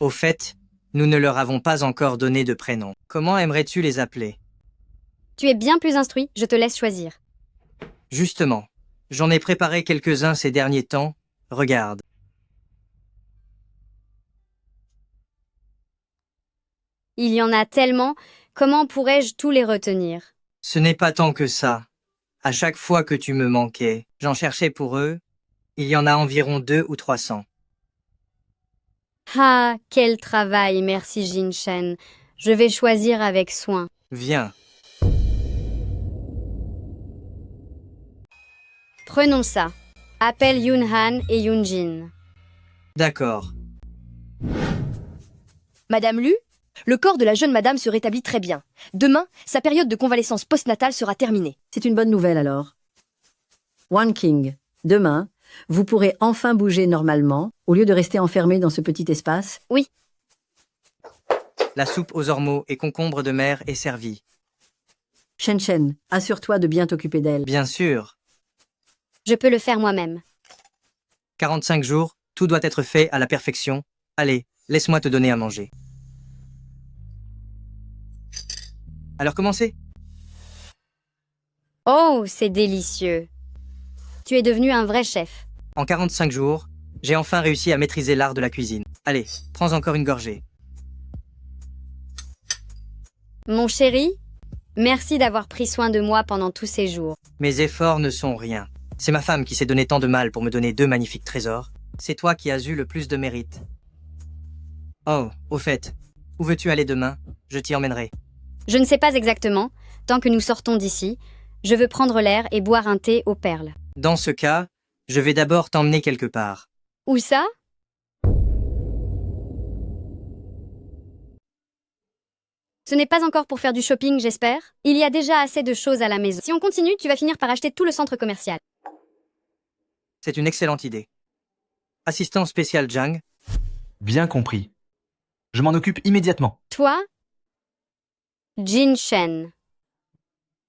Au fait, nous ne leur avons pas encore donné de prénom. Comment aimerais-tu les appeler? Tu es bien plus instruit, je te laisse choisir. Justement, j'en ai préparé quelques-uns ces derniers temps. Regarde. Il y en a tellement, comment pourrais-je tous les retenir? Ce n'est pas tant que ça. À chaque fois que tu me manquais, j'en cherchais pour eux. Il y en a environ 200 ou 300. Ah, quel travail, merci Jin Chen. Je vais choisir avec soin. Viens. Prenons ça. Appelle Yoon Han et Yoon Jin. D'accord. Madame Lu, le corps de la jeune madame se rétablit très bien. Demain, sa période de convalescence postnatale sera terminée. C'est une bonne nouvelle alors. Wan King, demain, vous pourrez enfin bouger normalement, au lieu de rester enfermé dans ce petit espace. Oui. La soupe aux ormeaux et concombres de mer est servie. Shen Shen, assure-toi de bien t'occuper d'elle. Bien sûr. Je peux le faire moi-même. 45 jours, tout doit être fait à la perfection. Allez, laisse-moi te donner à manger. Alors commencez. Oh, c'est délicieux. Tu es devenu un vrai chef. En 45 jours, j'ai enfin réussi à maîtriser l'art de la cuisine. Allez, prends encore une gorgée. Mon chéri, merci d'avoir pris soin de moi pendant tous ces jours. Mes efforts ne sont rien. C'est ma femme qui s'est donné tant de mal pour me donner 2 magnifiques trésors. C'est toi qui as eu le plus de mérite. Oh, au fait, où veux-tu aller demain? Je t'y emmènerai. Je ne sais pas exactement. Tant que nous sortons d'ici, je veux prendre l'air et boire un thé aux perles. Dans ce cas, je vais d'abord t'emmener quelque part. Où ça? Ce n'est pas encore pour faire du shopping, j'espère. Il y a déjà assez de choses à la maison. Si on continue, tu vas finir par acheter tout le centre commercial. C'est une excellente idée. Assistant spécial Jang. Bien compris. Je m'en occupe immédiatement. Toi? Jin Chen.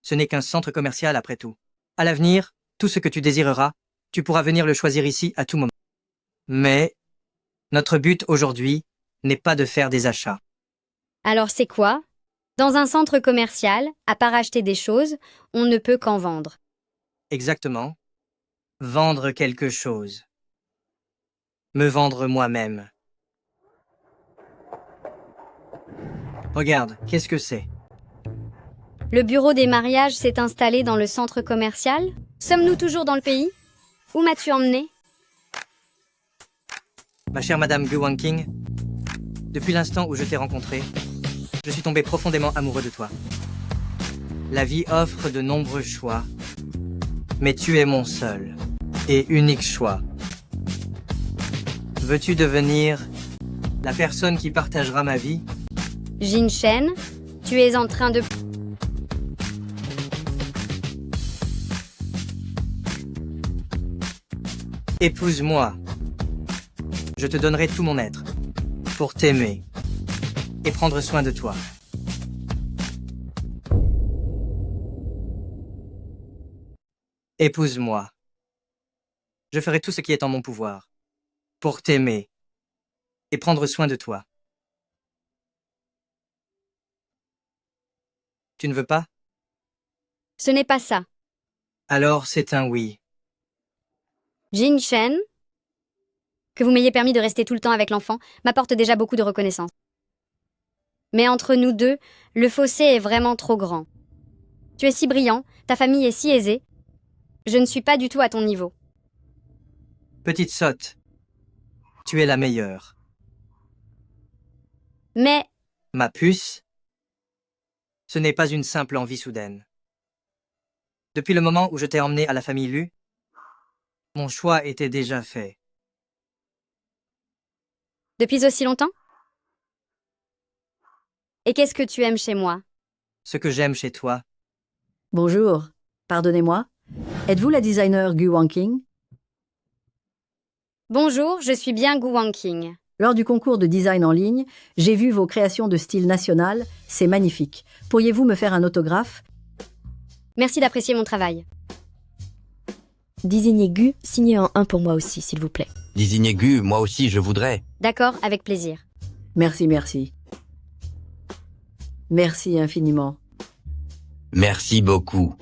Ce n'est qu'un centre commercial après tout. À l'avenir, tout ce que tu désireras, tu pourras venir le choisir ici à tout moment. Mais notre but aujourd'hui n'est pas de faire des achats. Alors c'est quoi? Dans un centre commercial, à part acheter des choses, on ne peut qu'en vendre. Exactement. Vendre quelque chose. Me vendre moi-même. Regarde, qu'est-ce que c'est? Le bureau des mariages s'est installé dans le centre commercial? Sommes-nous toujours dans le pays? Où m'as-tu emmené? Ma chère Madame Gu Wanqing, depuis l'instant où je t'ai rencontrée, je suis tombé profondément amoureux de toi. La vie offre de nombreux choix, mais tu es mon seul et unique choix. Veux-tu devenir la personne qui partagera ma vie? Jin Shen, tu es en train de... Épouse-moi. Je te donnerai tout mon être pour t'aimer et prendre soin de toi. Épouse-moi. Je ferai tout ce qui est en mon pouvoir pour t'aimer et prendre soin de toi. Tu ne veux pas? Ce n'est pas ça. Alors c'est un oui. Jin Shen, que vous m'ayez permis de rester tout le temps avec l'enfant, m'apporte déjà beaucoup de reconnaissance. Mais entre nous deux, le fossé est vraiment trop grand. Tu es si brillant, ta famille est si aisée. Je ne suis pas du tout à ton niveau. Petite sotte, tu es la meilleure. Mais... Ma puce, ce n'est pas une simple envie soudaine. Depuis le moment où je t'ai emmené à la famille Lu, mon choix était déjà fait. Depuis aussi longtemps? Et qu'est-ce que tu aimes chez moi? Ce que j'aime chez toi. Bonjour, pardonnez-moi. Êtes-vous la designer Gu Wanqing? Bonjour, je suis bien Gu Wanqing. Lors du concours de design en ligne, j'ai vu vos créations de style national, c'est magnifique. Pourriez-vous me faire un autographe? Merci d'apprécier mon travail. Désignez Gu, signez en 1 pour moi aussi, s'il vous plaît. Désignez Gu, moi aussi je voudrais. D'accord, avec plaisir. Merci, merci. Merci infiniment. Merci beaucoup.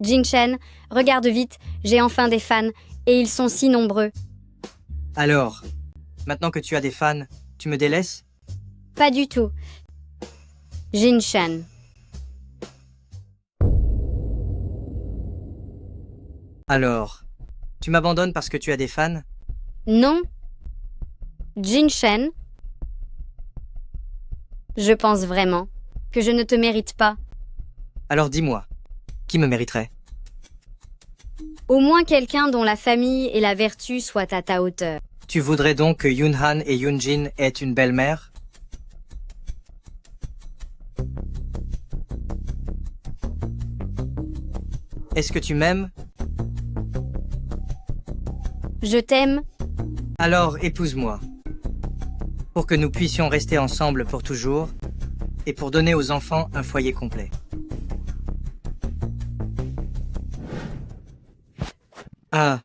Jin Shen, regarde vite, j'ai enfin des fans, et ils sont si nombreux. Alors, maintenant que tu as des fans, tu me délaisses? Pas du tout. Jin Shen. Alors, tu m'abandonnes parce que tu as des fans? Non. Jin Shen. Je pense vraiment que je ne te mérite pas. Alors dis-moi, qui me mériterait? Au moins quelqu'un dont la famille et la vertu soient à ta hauteur. Tu voudrais donc que Yoon-han et Yoon-jin aient une belle-mère? Est-ce que tu m'aimes? Je t'aime. Alors épouse-moi. Pour que nous puissions rester ensemble pour toujours et pour donner aux enfants un foyer complet. Ah.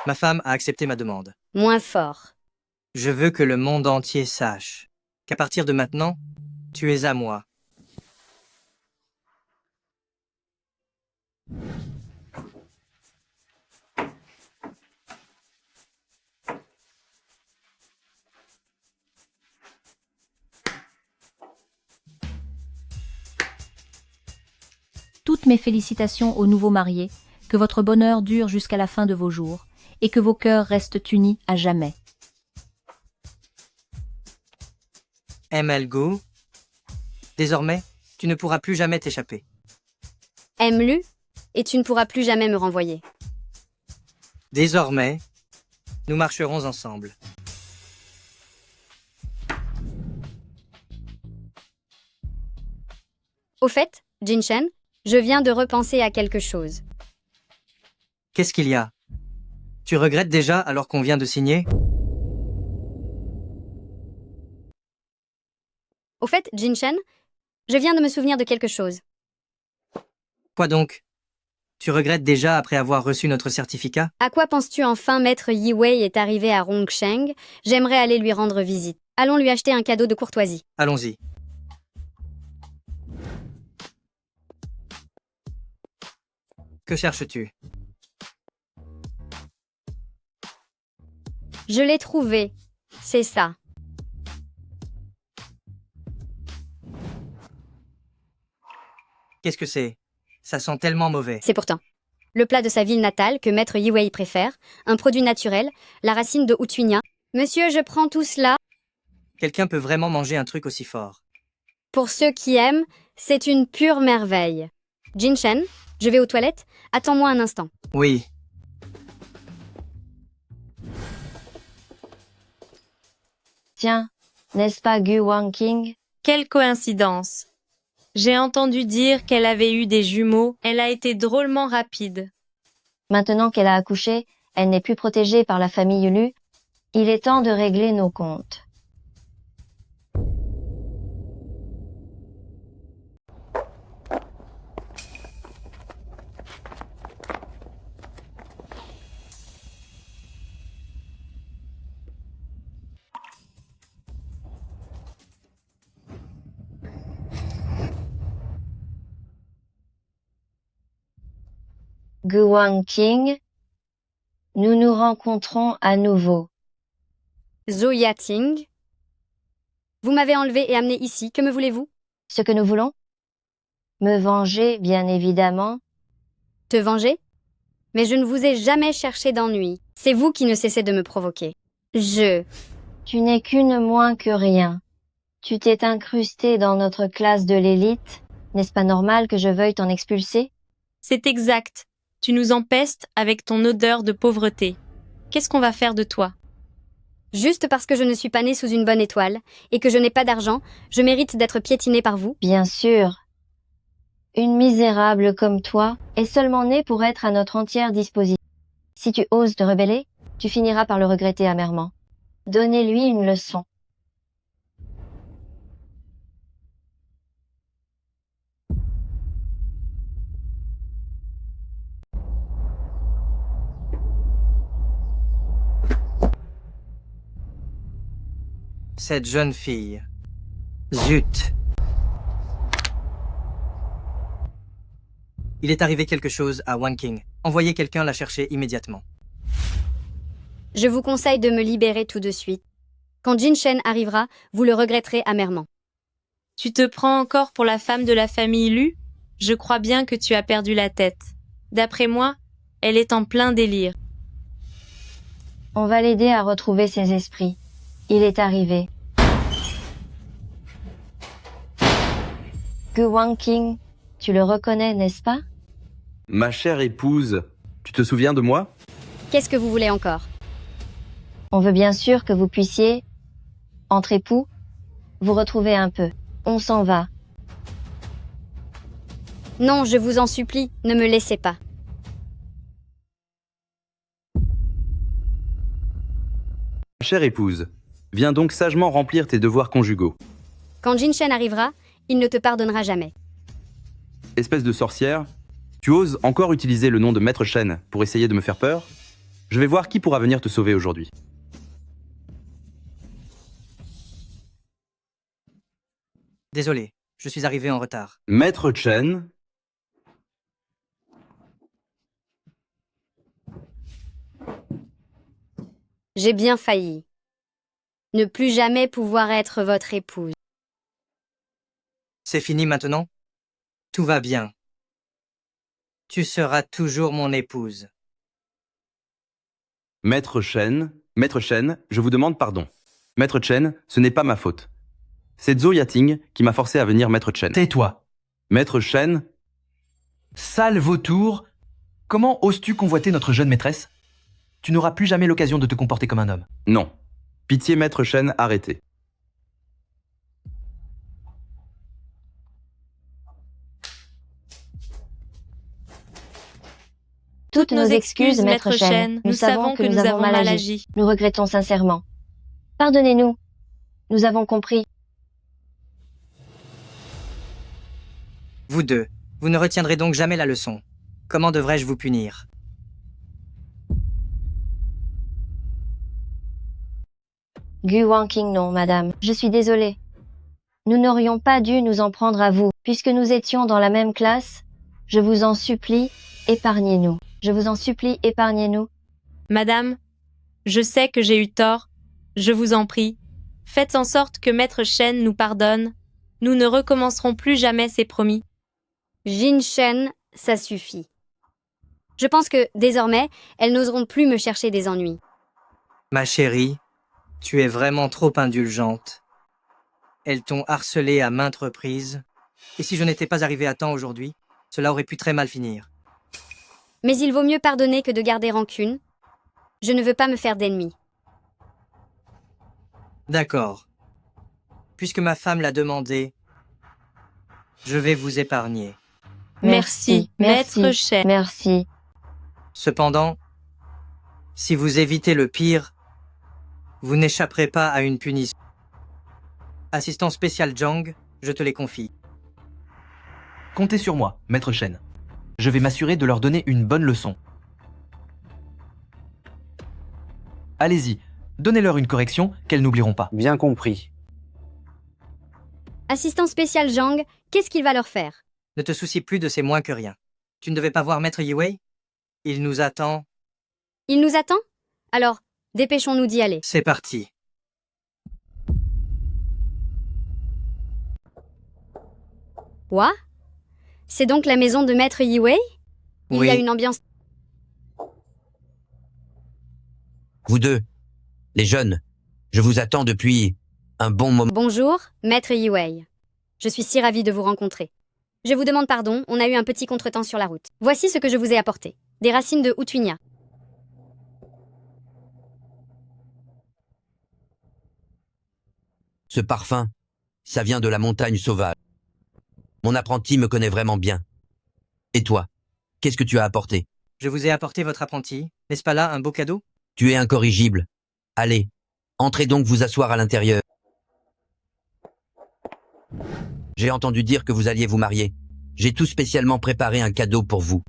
Ma femme a accepté ma demande. Moins fort. Je veux que le monde entier sache qu'à partir de maintenant, tu es à moi. Toutes mes félicitations aux nouveaux mariés, que votre bonheur dure jusqu'à la fin de vos jours, et que vos cœurs restent unis à jamais. ML Gu, désormais, tu ne pourras plus jamais t'échapper. Aime-lu, et tu ne pourras plus jamais me renvoyer. Désormais, nous marcherons ensemble. Au fait, Jin Shen, je viens de repenser à quelque chose. Qu'est-ce qu'il y a? Tu regrettes déjà alors qu'on vient de signer? Au fait, Jin Shen, je viens de me souvenir de quelque chose. Quoi donc? Tu regrettes déjà après avoir reçu notre certificat? À quoi penses-tu enfin Maître Yi Wei est arrivé à Rongsheng? J'aimerais aller lui rendre visite. Allons lui acheter un cadeau de courtoisie. Allons-y. Que cherches-tu? Je l'ai trouvé. C'est ça. Qu'est-ce que c'est? Ça sent tellement mauvais. C'est pourtant le plat de sa ville natale que Maître Yiwei préfère, un produit naturel, la racine de Hutuinia. Monsieur, je prends tout cela. Quelqu'un peut vraiment manger un truc aussi fort. Pour ceux qui aiment, c'est une pure merveille. Jinshen, je vais aux toilettes. Attends-moi un instant. Oui. Tiens, n'est-ce pas Gu Wanqing? Quelle coïncidence. J'ai entendu dire qu'elle avait eu des jumeaux, elle a été drôlement rapide. Maintenant qu'elle a accouché, elle n'est plus protégée par la famille Lu. Il est temps de régler nos comptes. Gu Wanqing, nous nous rencontrons à nouveau. Zoya Ting, vous m'avez enlevé et amené ici. Que me voulez-vous? Ce que nous voulons? Me venger, bien évidemment. Te venger? Mais je ne vous ai jamais cherché d'ennui. C'est vous qui ne cessez de me provoquer. Tu n'es qu'une moins que rien. Tu t'es incrusté dans notre classe de l'élite. N'est-ce pas normal que je veuille t'en expulser? C'est exact. Tu nous empestes avec ton odeur de pauvreté. Qu'est-ce qu'on va faire de toi? Juste parce que je ne suis pas née sous une bonne étoile et que je n'ai pas d'argent, je mérite d'être piétinée par vous? Bien sûr. Une misérable comme toi est seulement née pour être à notre entière disposition. Si tu oses te rebeller, tu finiras par le regretter amèrement. Donnez-lui une leçon. Cette jeune fille. Zut. Il est arrivé quelque chose à Wanqing. Envoyez quelqu'un la chercher immédiatement. Je vous conseille de me libérer tout de suite. Quand Jinshen arrivera, vous le regretterez amèrement. Tu te prends encore pour la femme de la famille Lu? Je crois bien que tu as perdu la tête. D'après moi, elle est en plein délire. On va l'aider à retrouver ses esprits. Il est arrivé. Gu Wanqing, tu le reconnais, n'est-ce pas? Ma chère épouse, tu te souviens de moi? Qu'est-ce que vous voulez encore? On veut bien sûr que vous puissiez, entre époux, vous retrouver un peu. On s'en va. Non, je vous en supplie, ne me laissez pas. Ma chère épouse, viens donc sagement remplir tes devoirs conjugaux. Quand Jinshen arrivera, il ne te pardonnera jamais. Espèce de sorcière, tu oses encore utiliser le nom de Maître Shen pour essayer de me faire peur? Je vais voir qui pourra venir te sauver aujourd'hui. Désolé, je suis arrivé en retard. Maître Chen. J'ai bien failli. Ne plus jamais pouvoir être votre épouse. C'est fini maintenant? Tout va bien. Tu seras toujours mon épouse. Maître Chen, je vous demande pardon. Maître Chen, ce n'est pas ma faute. C'est Zhou Yating qui m'a forcé à venir Maître Chen. Tais-toi. Maître Chen. Sale vautour. Comment oses-tu convoiter notre jeune maîtresse? Tu n'auras plus jamais l'occasion de te comporter comme un homme. Non. Pitié Maître Chen, arrêtez. Toutes nos excuses, Maître Chen. Nous savons que nous avons mal agi. Nous regrettons sincèrement. Pardonnez-nous. Nous avons compris. Vous deux, vous ne retiendrez donc jamais la leçon. Comment devrais-je vous punir? Gu Wanqing, non, madame. Je suis désolée. Nous n'aurions pas dû nous en prendre à vous. Puisque nous étions dans la même classe, je vous en supplie, épargnez-nous. Je vous en supplie, épargnez-nous. Madame, je sais que j'ai eu tort, Je vous en prie, faites en sorte que Maître Shen nous pardonne. Nous ne recommencerons plus jamais, c'est promis. Jin Shen, ça suffit. Je pense que, désormais, elles n'oseront plus me chercher des ennuis. Ma chérie, tu es vraiment trop indulgente. Elles t'ont harcelé à maintes reprises. Et si je n'étais pas arrivé à temps aujourd'hui, cela aurait pu très mal finir. Mais il vaut mieux pardonner que de garder rancune. Je ne veux pas me faire d'ennemis. D'accord. Puisque ma femme l'a demandé, je vais vous épargner. Merci, Maître Shen. Merci. Cependant, si vous évitez le pire, vous n'échapperez pas à une punition. Assistant spécial Zhang, je te les confie. Comptez sur moi, Maître Shen. Je vais m'assurer de leur donner une bonne leçon. Allez-y, donnez-leur une correction qu'elles n'oublieront pas. Bien compris. Assistant spécial Zhang, qu'est-ce qu'il va leur faire? Ne te soucie plus de ces moins que rien. Tu ne devais pas voir Maître Yiwei? Il nous attend. Il nous attend? Alors, dépêchons-nous d'y aller. C'est parti. Quoi? C'est donc la maison de Maître Yiwei? Il Oui. y a une ambiance... Vous deux, les jeunes, je vous attends depuis un bon moment. Bonjour, Maître Yiwei. Je suis si ravie de vous rencontrer. Je vous demande pardon, on a eu un petit contretemps sur la route. Voici ce que je vous ai apporté. Des racines de Hutuinia. Ce parfum, ça vient de la montagne sauvage. Mon apprenti me connaît vraiment bien. Et toi, qu'est-ce que tu as apporté? Je vous ai apporté votre apprenti. N'est-ce pas là un beau cadeau? Tu es incorrigible. Allez, entrez donc vous asseoir à l'intérieur. J'ai entendu dire que vous alliez vous marier. J'ai tout spécialement préparé un cadeau pour vous.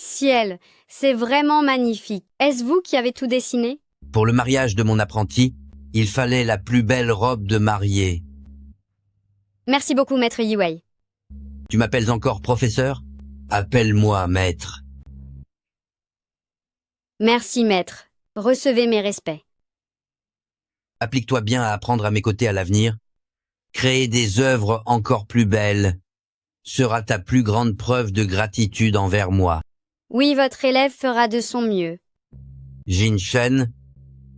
Ciel, c'est vraiment magnifique. Est-ce vous qui avez tout dessiné? Pour le mariage de mon apprenti, il fallait la plus belle robe de mariée. Merci beaucoup, Maître Yiwei. Tu m'appelles encore professeur? Appelle-moi maître. Merci, Maître. Recevez mes respects. Applique-toi bien à apprendre à mes côtés à l'avenir. Créer des œuvres encore plus belles sera ta plus grande preuve de gratitude envers moi. Oui, votre élève fera de son mieux. Jin Shen,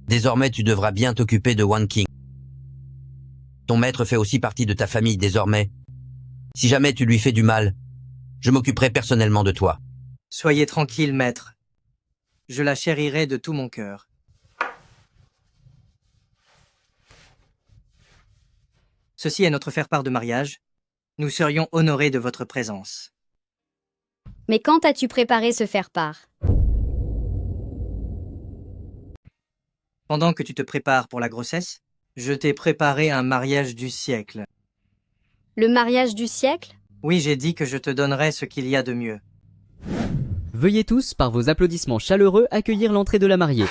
désormais tu devras bien t'occuper de Wan King. Ton maître fait aussi partie de ta famille désormais. Si jamais tu lui fais du mal, je m'occuperai personnellement de toi. Soyez tranquille, maître. Je la chérirai de tout mon cœur. Ceci est notre faire-part de mariage. Nous serions honorés de votre présence. Mais quand as-tu préparé ce faire-part? Pendant que tu te prépares pour la grossesse, je t'ai préparé un mariage du siècle. Le mariage du siècle? Oui, j'ai dit que je te donnerais ce qu'il y a de mieux. Veuillez tous, par vos applaudissements chaleureux, accueillir l'entrée de la mariée.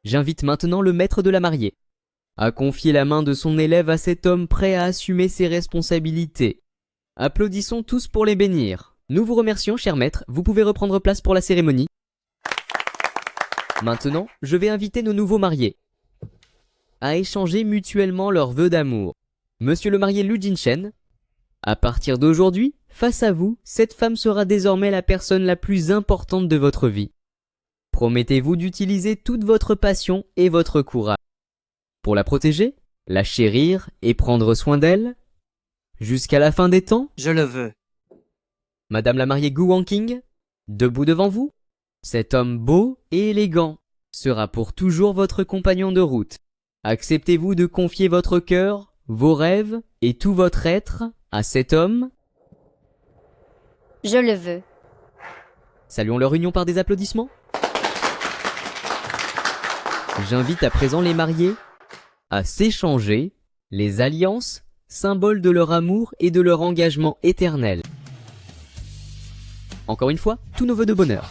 J'invite maintenant le maître de la mariée à confier la main de son élève à cet homme prêt à assumer ses responsabilités. Applaudissons tous pour les bénir. Nous vous remercions, cher maître. Vous pouvez reprendre place pour la cérémonie. Maintenant, je vais inviter nos nouveaux mariés à échanger mutuellement leurs vœux d'amour. Monsieur le marié Lu Jinshen, à partir d'aujourd'hui, face à vous, cette femme sera désormais la personne la plus importante de votre vie. Promettez-vous d'utiliser toute votre passion et votre courage pour la protéger, la chérir et prendre soin d'elle jusqu'à la fin des temps? Je le veux. Madame la mariée Gu Wanqing, debout devant vous, cet homme beau et élégant sera pour toujours votre compagnon de route. Acceptez-vous de confier votre cœur, vos rêves et tout votre être à cet homme? Je le veux. Saluons leur union par des applaudissements. J'invite à présent les mariés à s'échanger les alliances, symboles de leur amour et de leur engagement éternel. Encore une fois, tous nos vœux de bonheur.